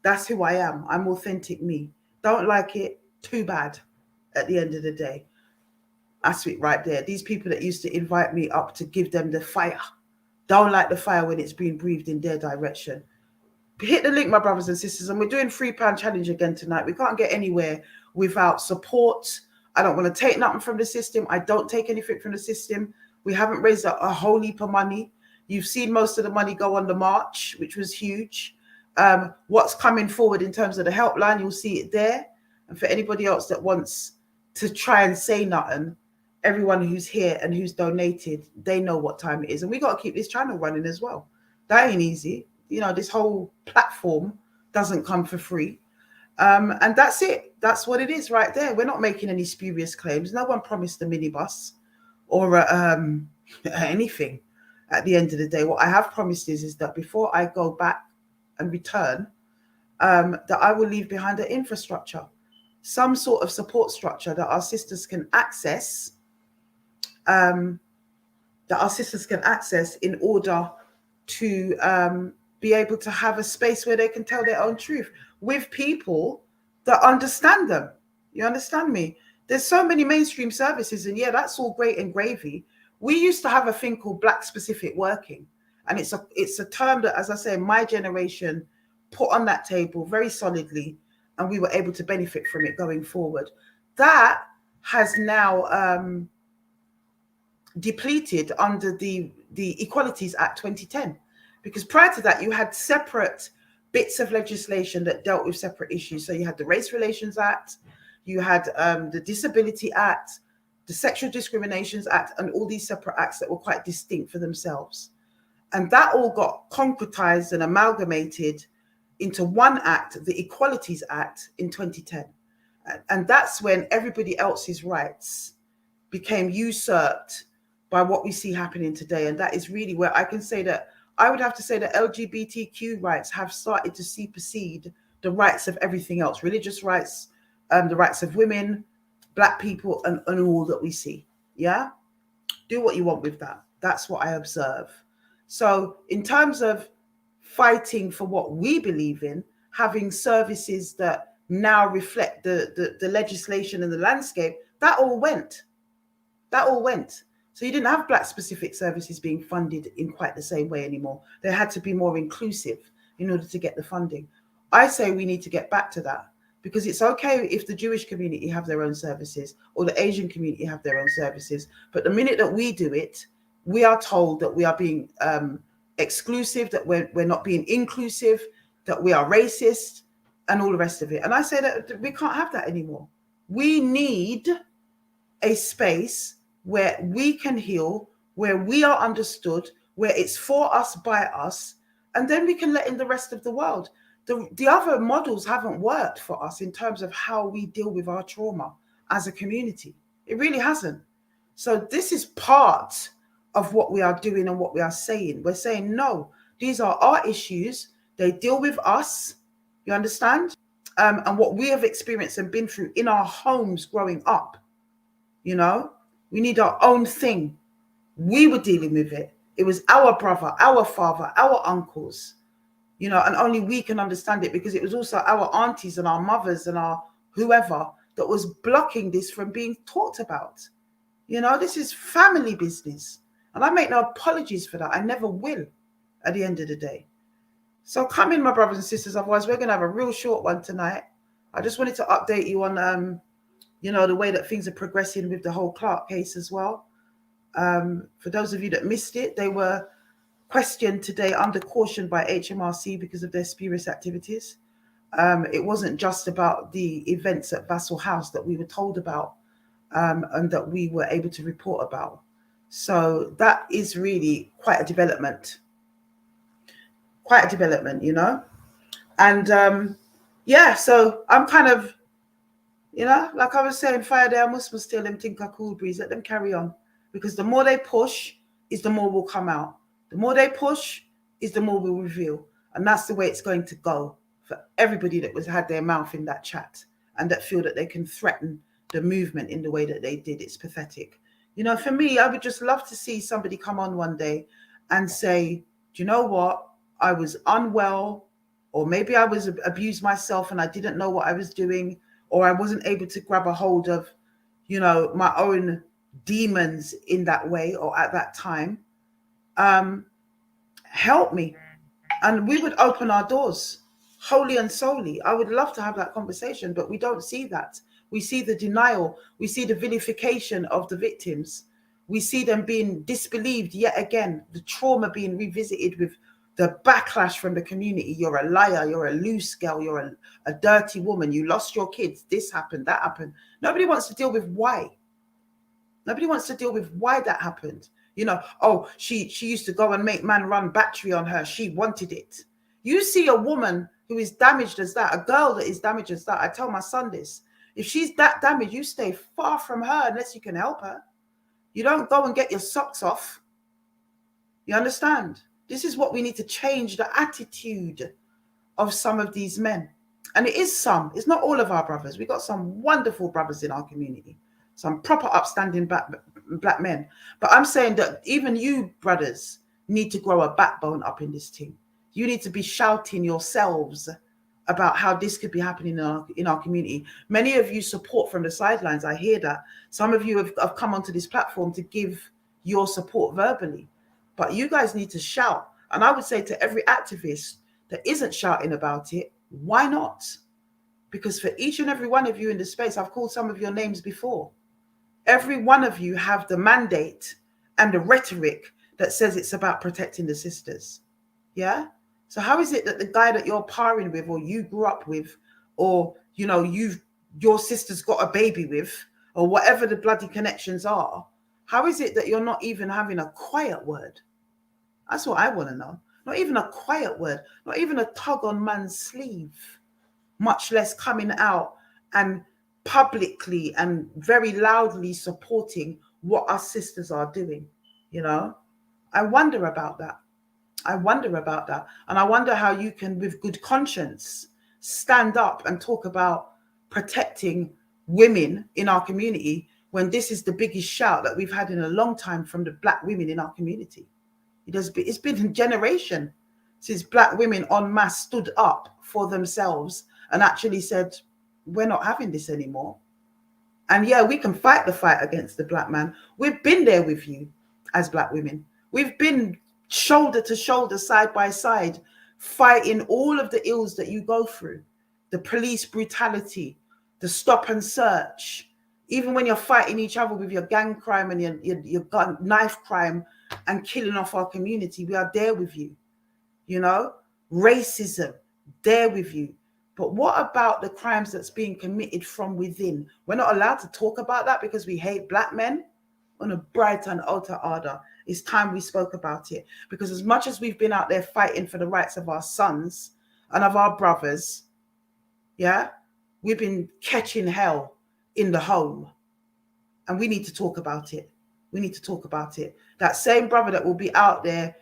That's who I am. I'm authentic me. Don't like it, too bad at the end of the day. That's it right there. These people that used to invite me up to give them the fire, don't like the fire when it's being breathed in their direction. Hit the link, my brothers and sisters, and we're doing £3 challenge again tonight. We can't get anywhere without support. I don't want to take nothing from the system. I don't take anything from the system. We haven't raised a whole heap of money. You've seen most of the money go on the march, which was huge. What's coming forward in terms of the helpline, you'll see it there. And for anybody else that wants to try and say nothing, everyone who's here and who's donated, they know what time it is. And we got to keep this channel running as well. That ain't easy. You know, this whole platform doesn't come for free. And that's it. That's what it is right there. We're not making any spurious claims. No one promised a minibus or anything at the end of the day. What I have promised is that before I go back and return, that I will leave behind an infrastructure, some sort of support structure that our sisters can access, in order to be able to have a space where they can tell their own truth with people that understand them. You understand me? There's so many mainstream services, and yeah, that's all great and gravy. We used to have a thing called Black specific working, and it's a term that, as I say, my generation put on that table very solidly, and we were able to benefit from it going forward. That has now depleted under the Equalities Act 2010, because prior to that you had separate bits of legislation that dealt with separate issues. So you had the Race Relations Act, you had the Disability Act, the Sexual Discriminations Act, and all these separate acts that were quite distinct for themselves. And that all got concretized and amalgamated into one act, the Equalities Act in 2010. And that's when everybody else's rights became usurped by what we see happening today. And that is really where I can say that I would have to say that LGBTQ rights have started to supersede the rights of everything else, religious rights, the rights of women, Black people, and all that we see. Yeah. Do what you want with that. That's what I observe. So in terms of fighting for what we believe in, having services that now reflect the legislation and the landscape, that all went. That all went. So you didn't have Black specific services being funded in quite the same way anymore. They had to be more inclusive in order to get the funding. I say we need to get back to that, because it's okay if the Jewish community have their own services or the Asian community have their own services. But the minute that we do it, we are told that we are being exclusive, that we're not being inclusive, that we are racist and all the rest of it. And I say that we can't have that anymore. We need a space where we can heal, where we are understood, where it's for us, by us, and then we can let in the rest of the world. The other models haven't worked for us in terms of how we deal with our trauma as a community. It really hasn't. So this is part of what we are doing and what we are saying. We're saying, no, these are our issues. They deal with us. You understand? And what we have experienced and been through in our homes growing up. You know, we need our own thing. We were dealing with it. It was our brother, our father, our uncles, you know, and only we can understand it, because it was also our aunties and our mothers and our whoever that was blocking this from being talked about. You know, this is family business. And I make no apologies for that. I never will at the end of the day. So come in, my brothers and sisters. Otherwise, we're going to have a real short one tonight. I just wanted to update you on you know, the way that things are progressing with the whole Clark case as well. For those of you that missed it, they were questioned today under caution by HMRC because of their spurious activities. It wasn't just about the events at Vassal House that we were told about and that we were able to report about. So that is really quite a development. Quite a development, you know. And yeah, so I'm kind of, you know, like I was saying, fire there, must still them think a cool breeze. Let them carry on, because the more they push, is the more will come out. The more they push, is the more we'll reveal, and that's the way it's going to go for everybody that was had their mouth in that chat and that feel that they can threaten the movement in the way that they did. It's pathetic. You know, for me, I would just love to see somebody come on one day and say, do you know what? I was unwell, or maybe I was abused myself and I didn't know what I was doing, or I wasn't able to grab a hold of, you know, my own demons in that way or at that time. Help me. And we would open our doors wholly and solely. I would love to have that conversation, but we don't see that. We see the denial. We see the vilification of the victims. We see them being disbelieved yet again, the trauma being revisited with the backlash from the community. You're a liar, you're a loose girl, you're a dirty woman, you lost your kids, this happened, that happened. Nobody wants to deal with why. Nobody wants to deal with why that happened. You know, oh, she used to go and make man run battery on her. She wanted it. You see a woman who is damaged as that, a girl that is damaged as that. I tell my son this. If she's that damaged, you stay far from her unless you can help her. You don't go and get your socks off. You understand? This is what we need to change, the attitude of some of these men. And it is some. It's not all of our brothers. We've got some wonderful brothers in our community. Some proper upstanding black men. But I'm saying that even you brothers need to grow a backbone up in this team. You need to be shouting yourselves about how this could be happening in our community. Many of you support from the sidelines. I hear that. Some of you have come onto this platform to give your support verbally. But you guys need to shout. And I would say to every activist that isn't shouting about it, why not? Because for each and every one of you in the space, I've called some of your names before. Every one of you have the mandate and the rhetoric that says it's about protecting the sisters. Yeah? So how is it that the guy that you're parring with, or you grew up with, or, you know, your sister's got a baby with, or whatever the bloody connections are, how is it that you're not even having a quiet word? That's what I want to know. Not even a quiet word, not even a tug on man's sleeve, much less coming out and publicly and very loudly supporting what our sisters are doing. You know, I wonder about that. I wonder about that. And I wonder how you can, with good conscience, stand up and talk about protecting women in our community when this is the biggest shout that we've had in a long time from the black women in our community. It's been a generation since black women en masse stood up for themselves and actually said, we're not having this anymore. And yeah, we can fight the fight against the black man. We've been there with you as black women. We've been shoulder to shoulder, side by side, fighting all of the ills that you go through. The police brutality, the stop and search. Even when you're fighting each other with your gang crime and your gun, knife crime and killing off our community, we are there with you. You know, racism, there with you. But what about the crimes that's being committed from within? We're not allowed to talk about that because we hate black men. On a bright and altar order, it's time we spoke about it. Because as much as we've been out there fighting for the rights of our sons and of our brothers, yeah, we've been catching hell in the home. And we need to talk about it. We need to talk about it. That same brother that will be out there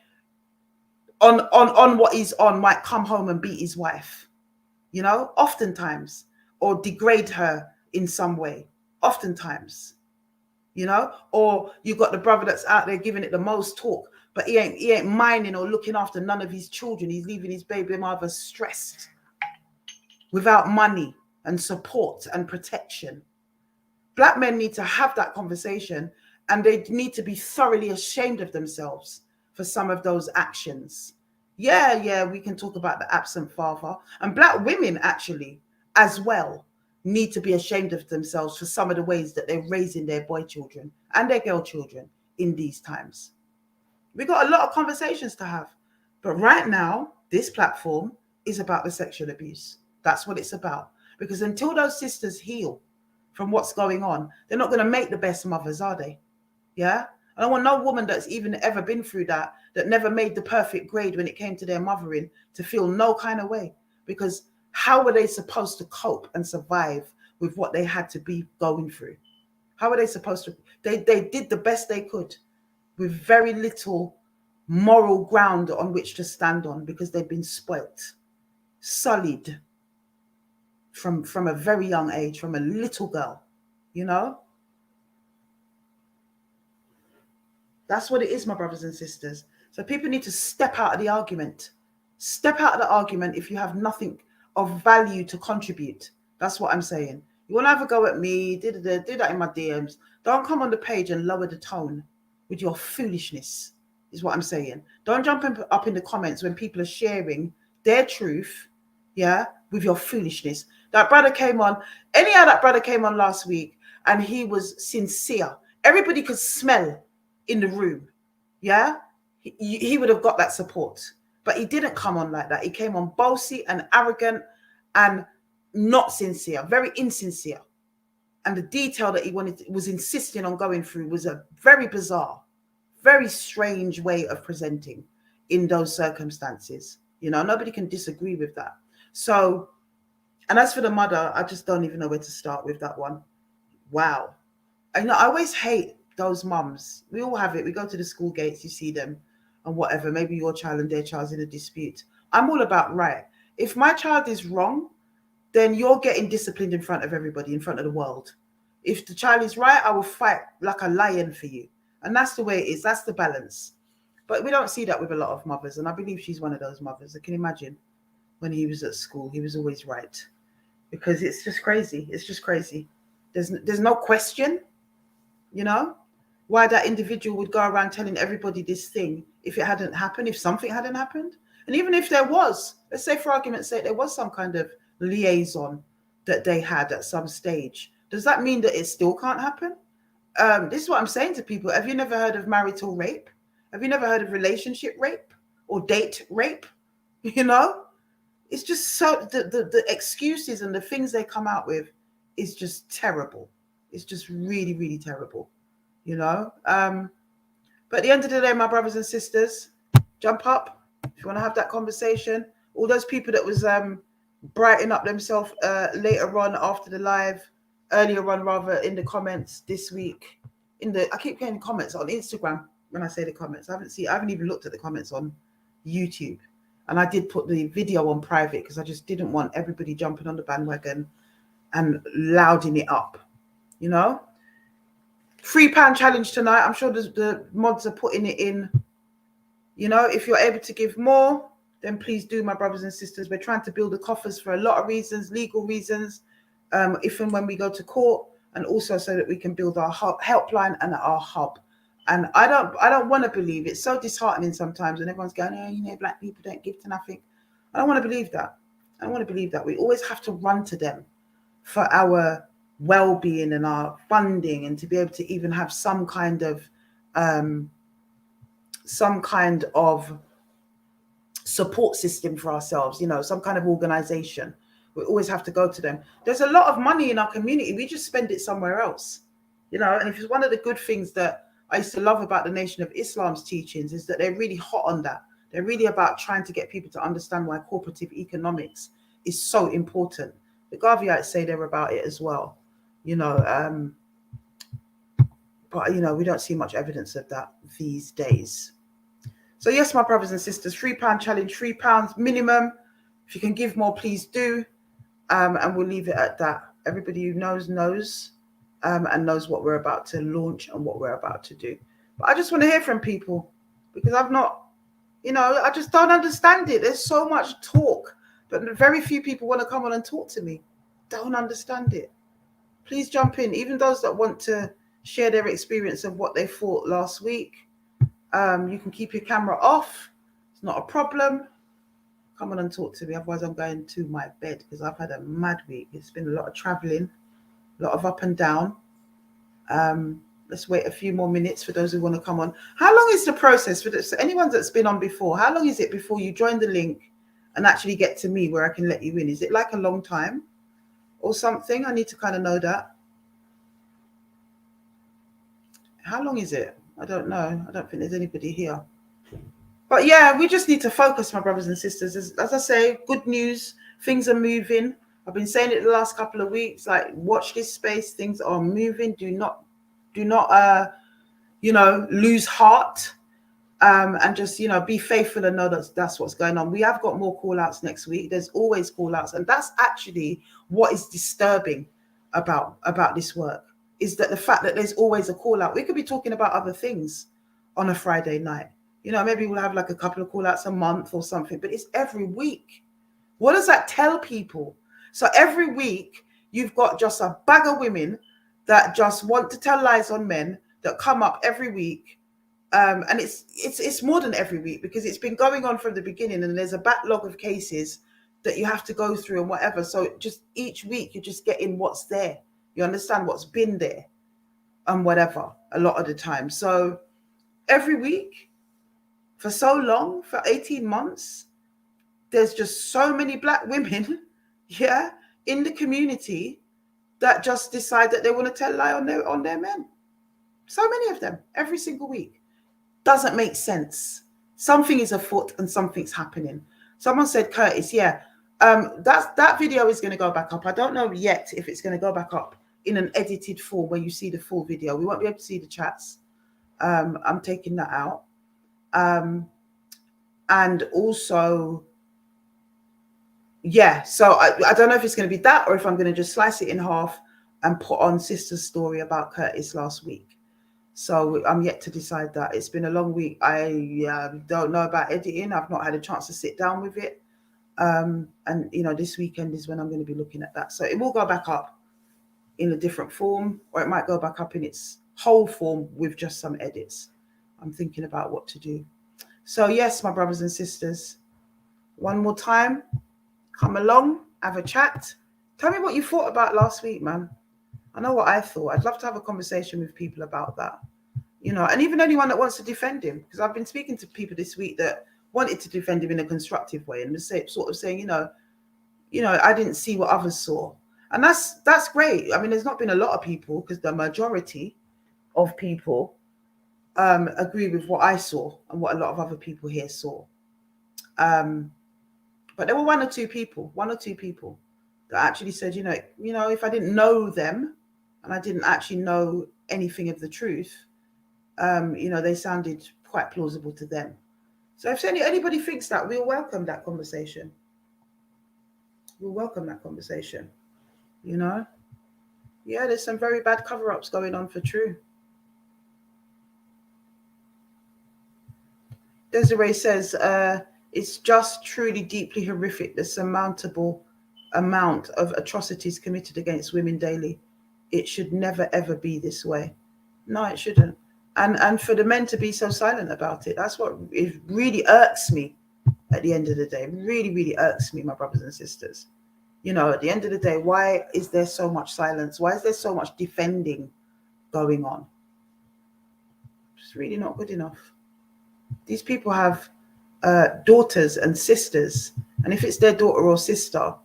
on what he's on might come home and beat his wife, you know, oftentimes, or degrade her in some way, oftentimes, you know, or you've got the brother that's out there giving it the most talk, but he ain't minding or looking after none of his children. He's leaving his baby mother stressed, without money and support and protection. Black men need to have that conversation, and they need to be thoroughly ashamed of themselves for some of those actions. Yeah, we can talk about the absent father, and black women actually as well need to be ashamed of themselves for some of the ways that they're raising their boy children and their girl children in these times. We got a lot of conversations to have, but right now this platform is about the sexual abuse. That's what it's about, because until those sisters heal from what's going on, they're not going to make the best mothers, are they? Yeah. I don't want no woman that's even ever been through that never made the perfect grade when it came to their mothering to feel no kind of way. Because how were they supposed to cope and survive with what they had to be going through? How were they supposed to? They did the best they could with very little moral ground on which to stand on, because they've been spoilt, sullied from a very young age, from a little girl, you know? That's what it is, my brothers and sisters. So people need to step out of the argument. Step out of the argument if you have nothing of value to contribute. That's what I'm saying. You want to have a go at me, do that in my DMs. Don't come on the page and lower the tone with your foolishness, is what I'm saying. Don't jump up in the comments when people are sharing their truth, yeah, with your foolishness. That brother came on, anyhow, that brother came on last week and he was sincere. Everybody could smell in the room, yeah, he would have got that support, but he didn't come on like that. He came on bossy and arrogant and not sincere, very insincere. And the detail that he was insisting on going through was a very bizarre, very strange way of presenting in those circumstances. You know, nobody can disagree with that. So, and as for the mother, I just don't even know where to start with that one. Wow. I always hate those mums. We all have it. We go to the school gates, you see them and whatever. Maybe your child and their child's in a dispute. I'm all about right. If my child is wrong, then you're getting disciplined in front of everybody, in front of the world. If the child is right, I will fight like a lion for you. And that's the way it is. That's the balance. But we don't see that with a lot of mothers. And I believe she's one of those mothers. I can imagine when he was at school, he was always right. Because it's just crazy. It's just crazy. There's no question, you know, why that individual would go around telling everybody this thing if it hadn't happened, if something hadn't happened. And even if there was, let's say for argument's sake, there was some kind of liaison that they had at some stage. Does that mean that it still can't happen? This is what I'm saying to people. Have you never heard of marital rape? Have you never heard of relationship rape or date rape? You know, it's just so the excuses and the things they come out with is just terrible. It's just really, really terrible, you know. But at the end of the day, my brothers and sisters, jump up if you want to have that conversation. All those people that was brightening up themselves later on after the live, earlier on rather, in the comments this week. I keep getting comments on Instagram when I say the comments. I haven't even looked at the comments on YouTube. And I did put the video on private because I just didn't want everybody jumping on the bandwagon and louding it up, you know. £3 challenge tonight. I'm sure the mods are putting it in. You know, if you're able to give more, then please do, my brothers and sisters. We're trying to build the coffers for a lot of reasons, legal reasons, if and when we go to court, and also so that we can build our helpline and our hub. And I don't want to believe, it's so disheartening sometimes when everyone's going, oh, you know, black people don't give to nothing. I don't want to believe that. I don't want to believe that. We always have to run to them for our well-being and our funding, and to be able to even have some kind of support system for ourselves, you know, some kind of organization. We always have to go to them. There's a lot of money in our community. We just spend it somewhere else, you know. And if it's one of the good things that I used to love about the Nation of Islam's teachings, is that they're really hot on that. They're really about trying to get people to understand why cooperative economics is so important. The Garveyites say they're about it as well, you know. But, you know, we don't see much evidence of that these days. So, yes, my brothers and sisters, £3 challenge, £3 minimum. If you can give more, please do. And we'll leave it at that. Everybody who knows, and knows what we're about to launch and what we're about to do. But I just want to hear from people, because I've not, you know, I just don't understand it. There's so much talk, but very few people want to come on and talk to me. Don't understand it. Please jump in. Even those that want to share their experience of what they thought last week. You can keep your camera off. It's not a problem. Come on and talk to me. Otherwise, I'm going to my bed, because I've had a mad week. It's been a lot of traveling, a lot of up and down. Let's wait a few more minutes for those who want to come on. How long is the process for this? Anyone that's been on before, how long is it before you join the link and actually get to me where I can let you in? Is it like a long time or something? I need to kind of know that. How long is it? I don't know. I don't think there's anybody here. But yeah, we just need to focus, my brothers and sisters. As I say, good news. Things are moving. I've been saying it the last couple of weeks. Like, watch this space. Things are moving. Do not, you know, lose heart. And just, you know, be faithful and know that that's what's going on. We have got more call outs next week. There's always call outs. And that's actually what is disturbing about this work, is that the fact that there's always a call out. We could be talking about other things on a Friday night. You know, maybe we'll have like a couple of call outs a month or something, but it's every week. What does that tell people? So every week you've got just a bag of women that just want to tell lies on men that come up every week. And it's more than every week, because it's been going on from the beginning, and there's a backlog of cases that you have to go through and whatever. So just each week you're just getting what's there. You understand what's been there and whatever a lot of the time. So every week for so long, for 18 months, there's just so many black women, yeah, in the community that just decide that they want to tell a lie on their men. So many of them every single week. Doesn't make sense. Something is afoot and something's happening. Someone said, Curtis, yeah, that video is going to go back up. I don't know yet if it's going to go back up in an edited form where you see the full video. We won't be able to see the chats. I'm taking that out. And also, yeah, so I don't know if it's going to be that, or if I'm going to just slice it in half and put on Sister's story about Curtis last week. So I'm yet to decide that. It's been a long week. I don't know about editing. I've not had a chance to sit down with it. And, you know, this weekend is when I'm going to be looking at that. So it will go back up in a different form, or it might go back up in its whole form with just some edits. I'm thinking about what to do. So, yes, my brothers and sisters, one more time, come along, have a chat. Tell me what you thought about last week, man. I know what I thought. I'd love to have a conversation with people about that, you know, and even anyone that wants to defend him, because I've been speaking to people this week that wanted to defend him in a constructive way, and sort of saying, you know, I didn't see what others saw, and that's great. I mean, there's not been a lot of people, because the majority of people agree with what I saw and what a lot of other people here saw. But there were one or two people that actually said, you know, if I didn't know them and I didn't actually know anything of the truth, you know, they sounded quite plausible to them. So if anybody thinks that, we'll welcome that conversation. We'll welcome that conversation, you know. Yeah, there's some very bad cover-ups going on for true. Desiree says, it's just truly deeply horrific, the surmountable amount of atrocities committed against women daily. It should never, ever be this way. No, it shouldn't. And for the men to be so silent about it, that's what it really irks me at the end of the day. Really, really irks me, my brothers and sisters. You know, at the end of the day, why is there so much silence? Why is there so much defending going on? It's really not good enough. These people have daughters and sisters, and if it's their daughter or sister,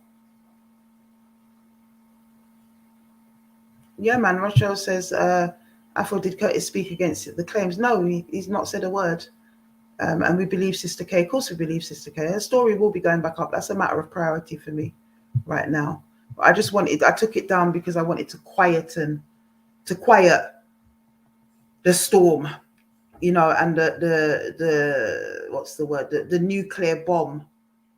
yeah, man. Rochelle says, Afua, did Curtis speak against the claims? No, he's not said a word. And we believe Sister K. Of course, we believe Sister K. Her story will be going back up. That's a matter of priority for me right now. I took it down because I wanted to quiet the storm, you know, and the what's the word? The nuclear bomb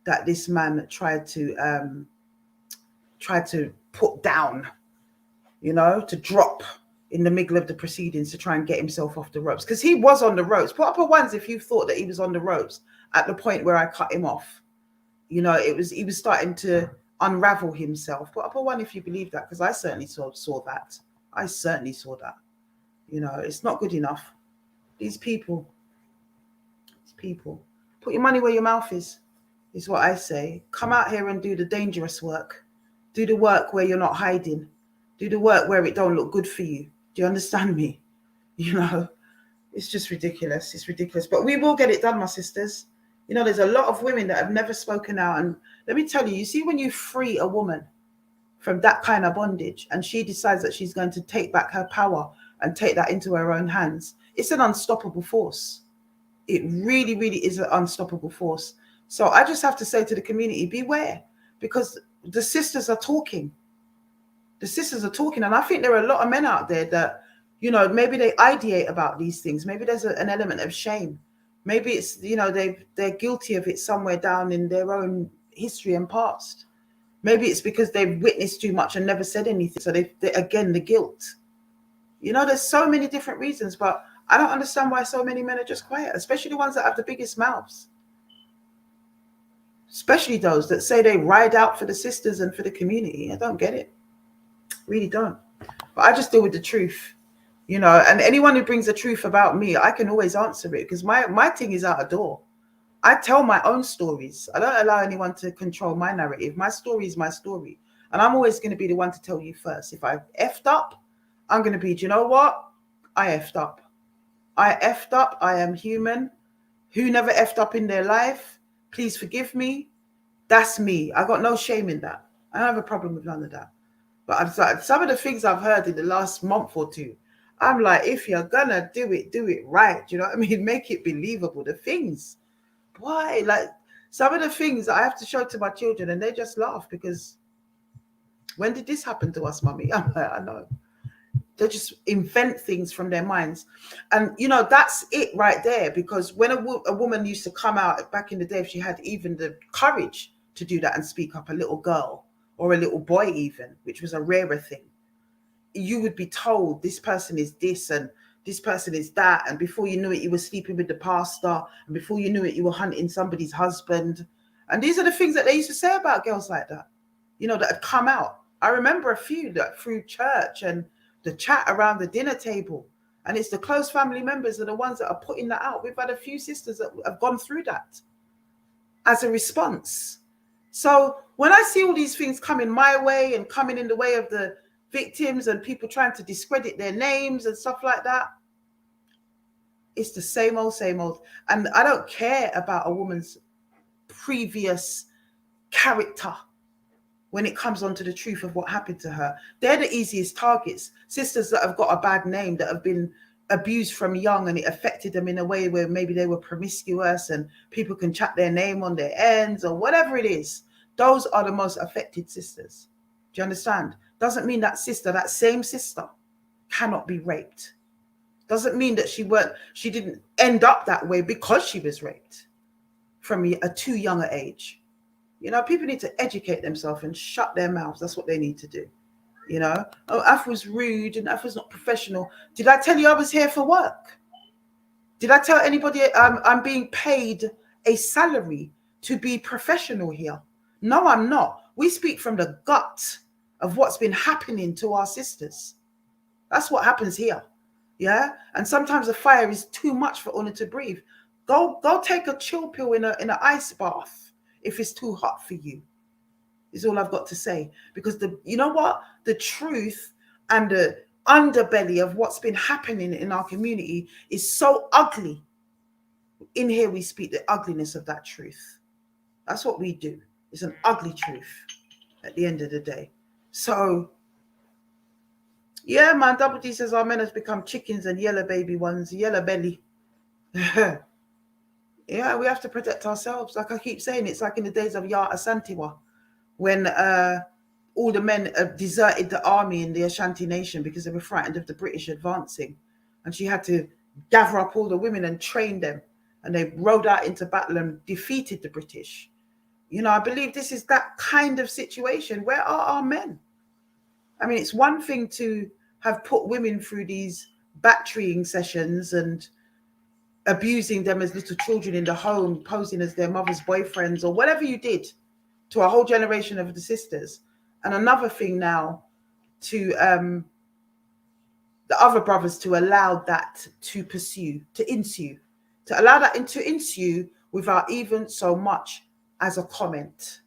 that this man tried to put down, you know, to drop in the middle of the proceedings to try and get himself off the ropes, because he was on the ropes. Put up a ones if you thought that he was on the ropes at the point where I cut him off. You know, he was starting to unravel himself. Put up a one if you believe that, because I certainly saw that. I certainly saw that. You know, it's not good enough. These people, put your money where your mouth is what I say. Come out here and do the dangerous work. Do the work where you're not hiding. Do the work where it don't look good for you. Do you understand me? You know, it's just ridiculous. It's ridiculous. But we will get it done, my sisters. You know, there's a lot of women that have never spoken out. And let me tell you, you see, when you free a woman from that kind of bondage and she decides that she's going to take back her power and take that into her own hands, it's an unstoppable force. It really, really is an unstoppable force. So I just have to say to the community, beware, because the sisters are talking. The sisters are talking. And I think there are a lot of men out there that, you know, maybe they ideate about these things. Maybe there's an element of shame. Maybe it's, you know, they're guilty of it somewhere down in their own history and past. Maybe it's because they've witnessed too much and never said anything. So they again, the guilt. You know, there's so many different reasons, but I don't understand why so many men are just quiet, especially the ones that have the biggest mouths. Especially those that say they ride out for the sisters and for the community. I don't get it. Really don't. But I just deal with the truth, you know, and anyone who brings the truth about me, I can always answer it, because my thing is out a door. I tell my own stories. I don't allow anyone to control my narrative. My story is my story. And I'm always going to be the one to tell you first. If I effed up, I'm going to be, do you know what? I effed up. I effed up. I am human. Who never effed up in their life? Please forgive me. That's me. I got no shame in that. I don't have a problem with none of that. But some of the things I've heard in the last month or two, I'm like, if you're going to do it right. Do you know what I mean? Make it believable. The things. Why? Like some of the things I have to show to my children and they just laugh, because when did this happen to us, mummy? I'm like, I know. They just invent things from their minds. And, you know, that's it right there. Because when a woman used to come out back in the day, if she had even the courage to do that and speak up, a little girl or a little boy even, which was a rarer thing, you would be told this person is this and this person is that. And before you knew it, you were sleeping with the pastor. And before you knew it, you were hunting somebody's husband. And these are the things that they used to say about girls like that, you know, that had come out. I remember a few that through church and the chat around the dinner table. And it's the close family members are the ones that are putting that out. We've had a few sisters that have gone through that as a response. So when I see all these things coming my way and coming in the way of the victims and people trying to discredit their names and stuff like that, it's the same old, same old. And I don't care about a woman's previous character when it comes on to the truth of what happened to her. They're the easiest targets. Sisters that have got a bad name, that have been abused from young and it affected them in a way where maybe they were promiscuous and people can chat their name on their ends or whatever it is. Those are the most affected sisters. Do you understand? Doesn't mean that sister, that same sister, cannot be raped. Doesn't mean that she didn't end up that way because she was raped from a too young an age. You know, people need to educate themselves and shut their mouths. That's what they need to do. You know, oh, Afua's rude and Afua's not professional. Did I tell you I was here for work? Did I tell anybody I'm being paid a salary to be professional here? No, I'm not. We speak from the gut of what's been happening to our sisters. That's what happens here. Yeah. And sometimes the fire is too much for Una to breathe. Go take a chill pill in an ice bath if it's too hot for you. Is all I've got to say. Because you know what? The truth and the underbelly of what's been happening in our community is so ugly. In here we speak the ugliness of that truth. That's what we do. It's an ugly truth at the end of the day. So yeah, man, Double D says our men has become chickens and yellow baby ones, yellow belly. Yeah, we have to protect ourselves. Like I keep saying, it's like in the days of Yara Asantewa, when all the men deserted the army in the Ashanti nation because they were frightened of the British advancing. And she had to gather up all the women and train them. And they rode out into battle and defeated the British. You know, I believe this is that kind of situation. Where are our men? I mean, it's one thing to have put women through these batterying sessions and abusing them as little children in the home, posing as their mother's boyfriends or whatever you did to a whole generation of the sisters. And another thing now to the other brothers to allow that to ensue without even so much as a comment.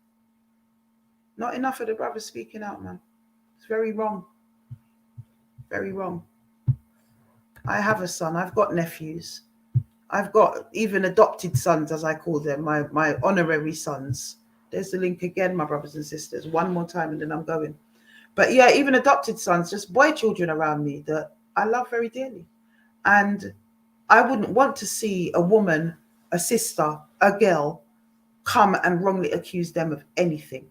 Not enough of the brothers speaking out, man. It's very wrong. Very wrong. I have a son. I've got nephews. I've got even adopted sons, as I call them, my honorary sons. There's the link again, my brothers and sisters. One more time and then I'm going. But yeah, even adopted sons, just boy children around me that I love very dearly. And I wouldn't want to see a woman, a sister, a girl come and wrongly accuse them of anything.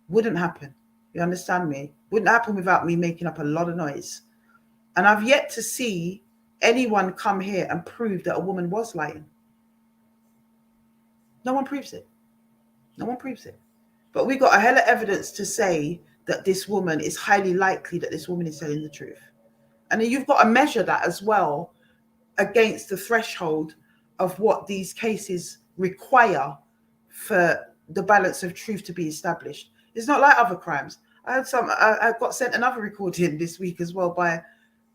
Wouldn't happen. You understand me? Wouldn't happen without me making up a lot of noise. And I've yet to see anyone come here and prove that a woman was lying. No one proves it. No one proves it. But we got a hell of evidence to say that this woman is highly likely that this woman is telling the truth. And then you've got to measure that as well against the threshold of what these cases require for the balance of truth to be established. It's not like other crimes. I got sent another recording this week as well by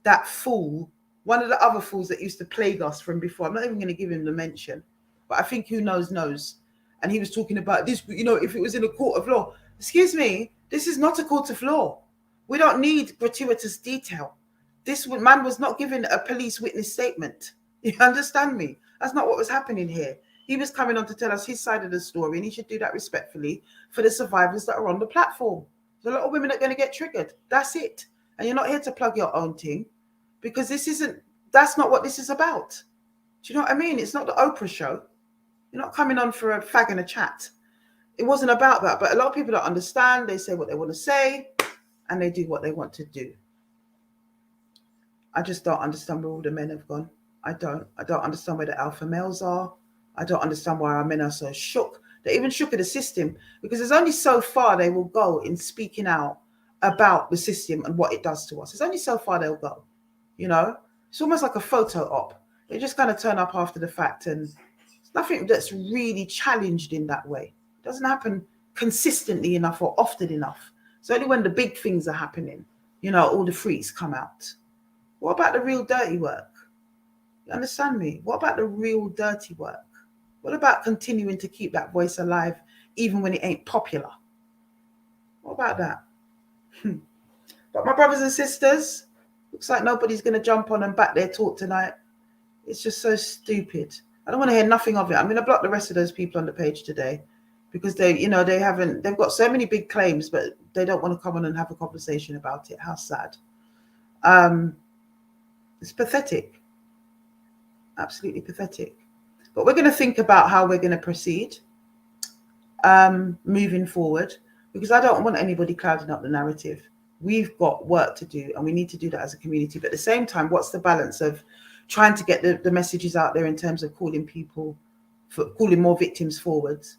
that fool, one of the other fools that used to plague us from before. I'm not even going to give him the mention, but I think who knows. And he was talking about this, you know, if it was in a court of law. Excuse me, this is not a court of law. We don't need gratuitous detail. This man was not given a police witness statement. You understand me? That's not what was happening here. He was coming on to tell us his side of the story, and he should do that respectfully for the survivors that are on the platform. There's a lot of women that are going to get triggered. That's it. And you're not here to plug your own thing, because that's not what this is about. Do you know what I mean? It's not the Oprah show. You're not coming on for a fag and a chat. It wasn't about that. But a lot of people don't understand. They say what they want to say and they do what they want to do. I just don't understand where all the men have gone. I don't understand where the alpha males are. I don't understand why our men are so shook. They're even shook at the system, because there's only so far they will go in speaking out about the system and what it does to us. There's only so far they'll go. You know, it's almost like a photo op. They just kind of turn up after the fact, and it's nothing that's really challenged in that way. It doesn't happen consistently enough or often enough. It's only when the big things are happening, you know, all the freaks come out. What about the real dirty work? You understand me? What about the real dirty work? What about continuing to keep that voice alive even when it ain't popular? What about that? But my brothers and sisters, looks like nobody's going to jump on and back their talk tonight. It's just so stupid. I don't want to hear nothing of it. I'm going to block the rest of those people on the page today, because they've got so many big claims, but they don't want to come on and have a conversation about it. How sad. It's pathetic. Absolutely pathetic. But we're going to think about how we're going to proceed moving forward, because I don't want anybody clouding up the narrative. We've got work to do, and we need to do that as a community. But at the same time, what's the balance of trying to get the messages out there in terms of calling more victims forwards,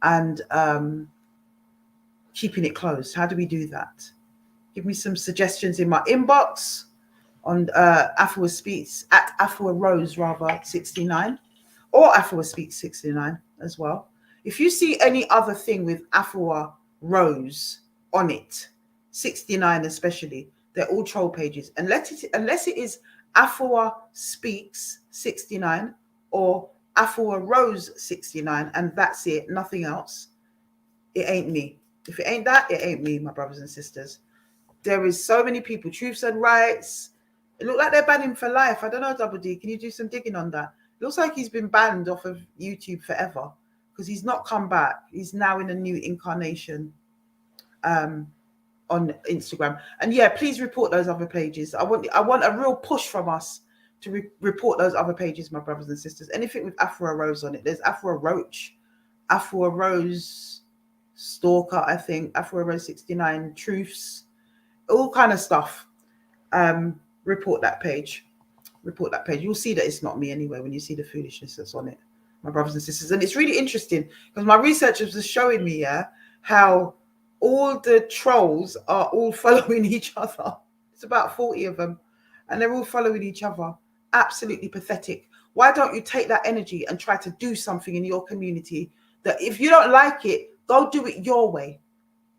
and keeping it closed? How do we do that? Give me some suggestions in my inbox. on Afua Speaks, at Afua Rose rather 69, or Afua Speaks 69 as well. If you see any other thing with Afua Rose on it, 69 especially, they're all troll pages. Unless it is Afua Speaks 69 or Afua Rose 69, and that's it, nothing else, it ain't me. If it ain't that, it ain't me, my brothers and sisters. There is so many people, Truths and Rights. It look like they're banning him for life. I don't know, Double D. Can you do some digging on that? It looks like he's been banned off of YouTube forever because he's not come back. He's now in a new incarnation on Instagram. And yeah, please report those other pages. I want a real push from us to report those other pages, my brothers and sisters. Anything with Afua Rose on it. There's Afua Roach, Afua Rose Stalker, I think, Afua Rose 69, Truths, all kind of stuff. Report that page. You'll see that it's not me anyway when you see the foolishness that's on it, my brothers and sisters. And it's really interesting because my researchers are showing me how all the trolls are all following each other. It's about 40 of them, and they're all following each other. Absolutely pathetic. Why don't you take that energy and try to do something in your community that if you don't like it, go do it your way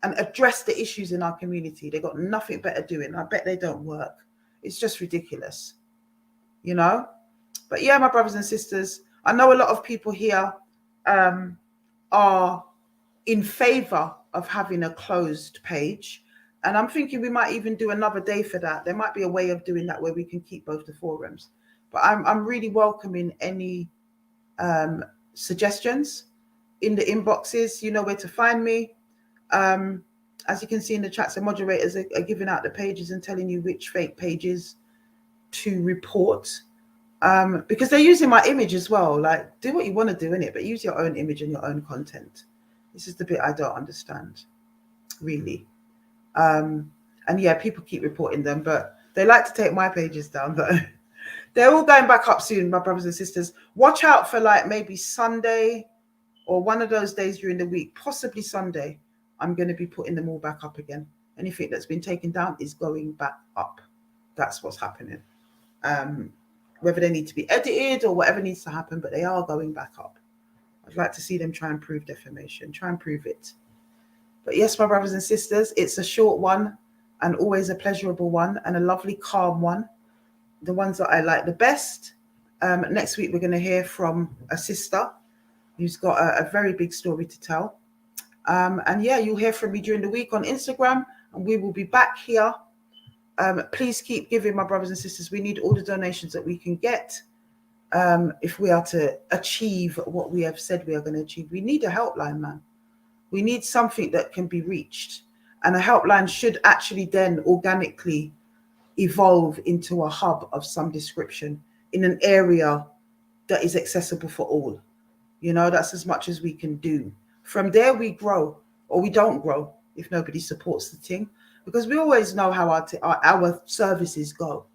and address the issues in our community? They got nothing better doing. I bet they don't work. It's just ridiculous, you know? But yeah, my brothers and sisters, I know a lot of people here are in favor of having a closed page. And I'm thinking we might even do another day for that. There might be a way of doing that where we can keep both the forums. But I'm really welcoming any suggestions in the inboxes. You know where to find me. As you can see in the chats, the moderators are giving out the pages and telling you which fake pages to report. Because they're using my image as well. Like, do what you want to do in it, but use your own image and your own content. This is the bit I don't understand, really. And yeah, people keep reporting them, but they like to take my pages down. But they're all going back up soon, my brothers and sisters. Watch out for like maybe Sunday or one of those days during the week, possibly Sunday. I'm going to be putting them all back up again. Anything that's been taken down is going back up. That's what's happening. Whether they need to be edited or whatever needs to happen, but they are going back up. I'd like to see them try and prove defamation, try and prove it. But yes, my brothers and sisters, it's a short one and always a pleasurable one and a lovely, calm one. The ones that I like the best. Next week, we're going to hear from a sister who's got a very big story to tell. And yeah, you'll hear from me during the week on Instagram, and we will be back here. Please keep giving, my brothers and sisters. We need all the donations that we can get if we are to achieve what we have said we are going to achieve. We need a helpline, man. We need something that can be reached. And a helpline should actually then organically evolve into a hub of some description in an area that is accessible for all. You know, that's as much as we can do. From there, we grow, or we don't grow if nobody supports the thing, because we always know how our services go.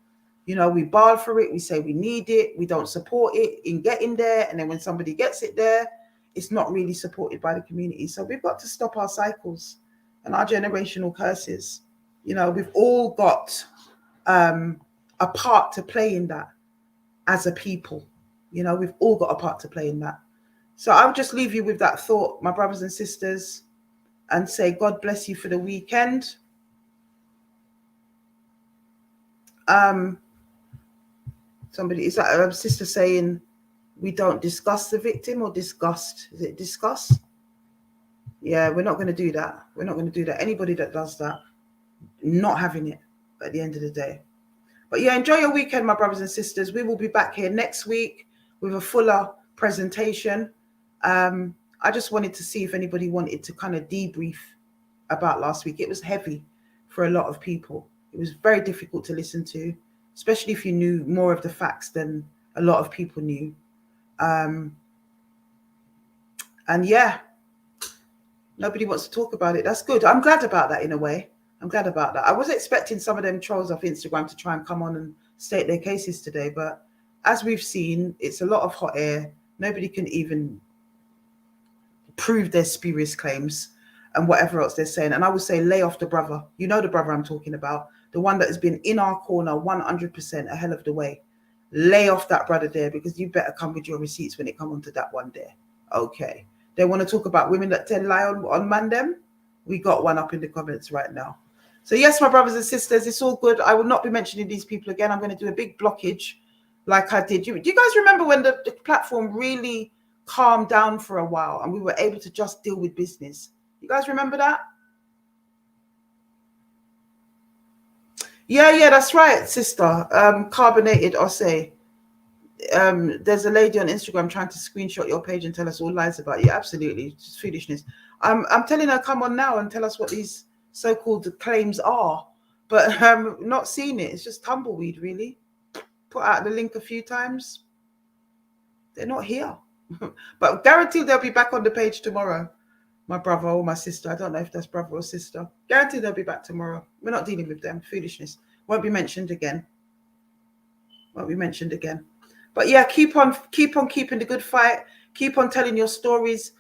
You know, we bar for it, we say we need it, we don't support it in getting there, and then when somebody gets it there, it's not really supported by the community. So we've got to stop our cycles and our generational curses. You know, we've all got a part to play in that as a people. You know, we've all got a part to play in that. So I'll just leave you with that thought, my brothers and sisters, and say God bless you for the weekend. Somebody, is that a sister saying we don't discuss the victim, or disgust? Is it discuss? Yeah, we're not going to do that. We're not going to do that. Anybody that does that, not having it at the end of the day. But yeah, enjoy your weekend, my brothers and sisters. We will be back here next week with a fuller presentation. I just wanted to see if anybody wanted to kind of debrief about last week. It was heavy for a lot of people. It was very difficult to listen to, especially if you knew more of the facts than a lot of people knew. And yeah, nobody wants to talk about it. That's good. I'm glad about that in a way. I'm glad about that. I was expecting some of them trolls off Instagram to try and come on and state their cases today. But as we've seen, it's a lot of hot air. Nobody can even prove their spurious claims and whatever else they're saying. And I would say, lay off the brother. You know the brother I'm talking about. the one that has been in our corner 100% a hell of the way. Lay off that brother there, because you better come with your receipts when it come onto that one there. Okay. They want to talk about women that tell lie on man them. We got one up in the comments right now. So yes, my brothers and sisters, it's all good. I will not be mentioning these people again. I'm going to do a big blockage like I did. Do you guys remember when the platform really calmed down for a while and we were able to just deal with business? You guys remember that? Yeah, that's right, sister. Carbonated Osei. There's a lady on Instagram trying to screenshot your page and tell us all lies about you. Absolutely, it's foolishness. I'm telling her, come on now and tell us what these so-called claims are, but not seen it. It's just tumbleweed, really. Put out the link a few times. They're not here, but guaranteed they'll be back on the page tomorrow. My brother or my sister, I don't know if that's brother or sister. Guaranteed they'll be back tomorrow. We're not dealing with them. Foolishness. Won't be mentioned again. Won't be mentioned again. But yeah, keep on keeping the good fight. Keep on telling your stories.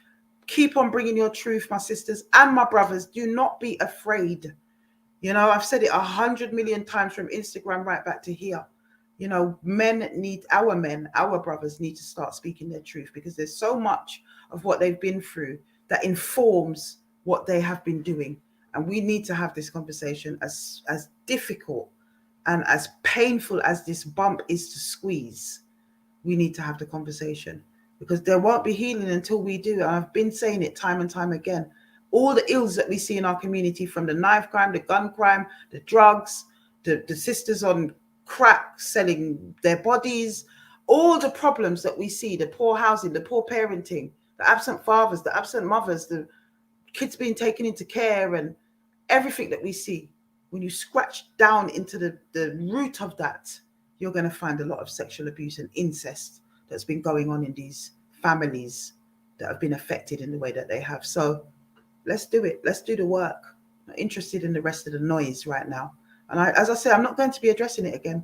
Keep on bringing your truth, my sisters and my brothers. Do not be afraid. You know, I've said it 100 million times from Instagram right back to here. You know, our brothers need to start speaking their truth, because there's so much of what they've been through that informs what they have been doing. And we need to have this conversation, as difficult and as painful as this bump is to squeeze. We need to have the conversation, because there won't be healing until we do. And I've been saying it time and time again. All the ills that we see in our community, from the knife crime, the gun crime, the drugs, the sisters on crack selling their bodies, all the problems that we see, the poor housing, the poor parenting, the absent fathers, the absent mothers, the kids being taken into care, and everything that we see. When you scratch down into the root of that, you're going to find a lot of sexual abuse and incest that's been going on in these families that have been affected in the way that they have. So let's do it. Let's do the work. I'm not interested in the rest of the noise right now. And as I say, I'm not going to be addressing it again.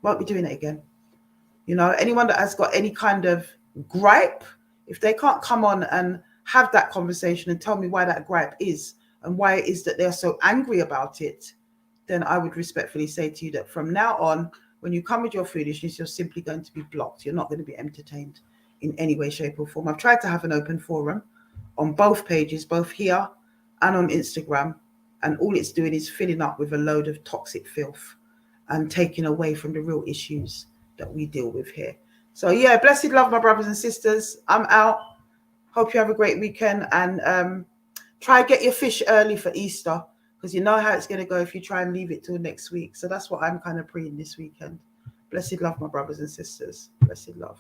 Won't be doing it again. You know, anyone that has got any kind of gripe, if they can't come on and have that conversation and tell me why that gripe is and why it is that they're so angry about it, then I would respectfully say to you that from now on, when you come with your foolishness, you're simply going to be blocked. You're not going to be entertained in any way, shape, or form. I've tried to have an open forum on both pages, both here and on Instagram, and all it's doing is filling up with a load of toxic filth and taking away from the real issues that we deal with here. So yeah, blessed love, my brothers and sisters. I'm out. Hope you have a great weekend, and try get your fish early for Easter, because you know how it's going to go if you try and leave it till next week. So that's what I'm kind of praying this weekend. Blessed love, my brothers and sisters. Blessed love.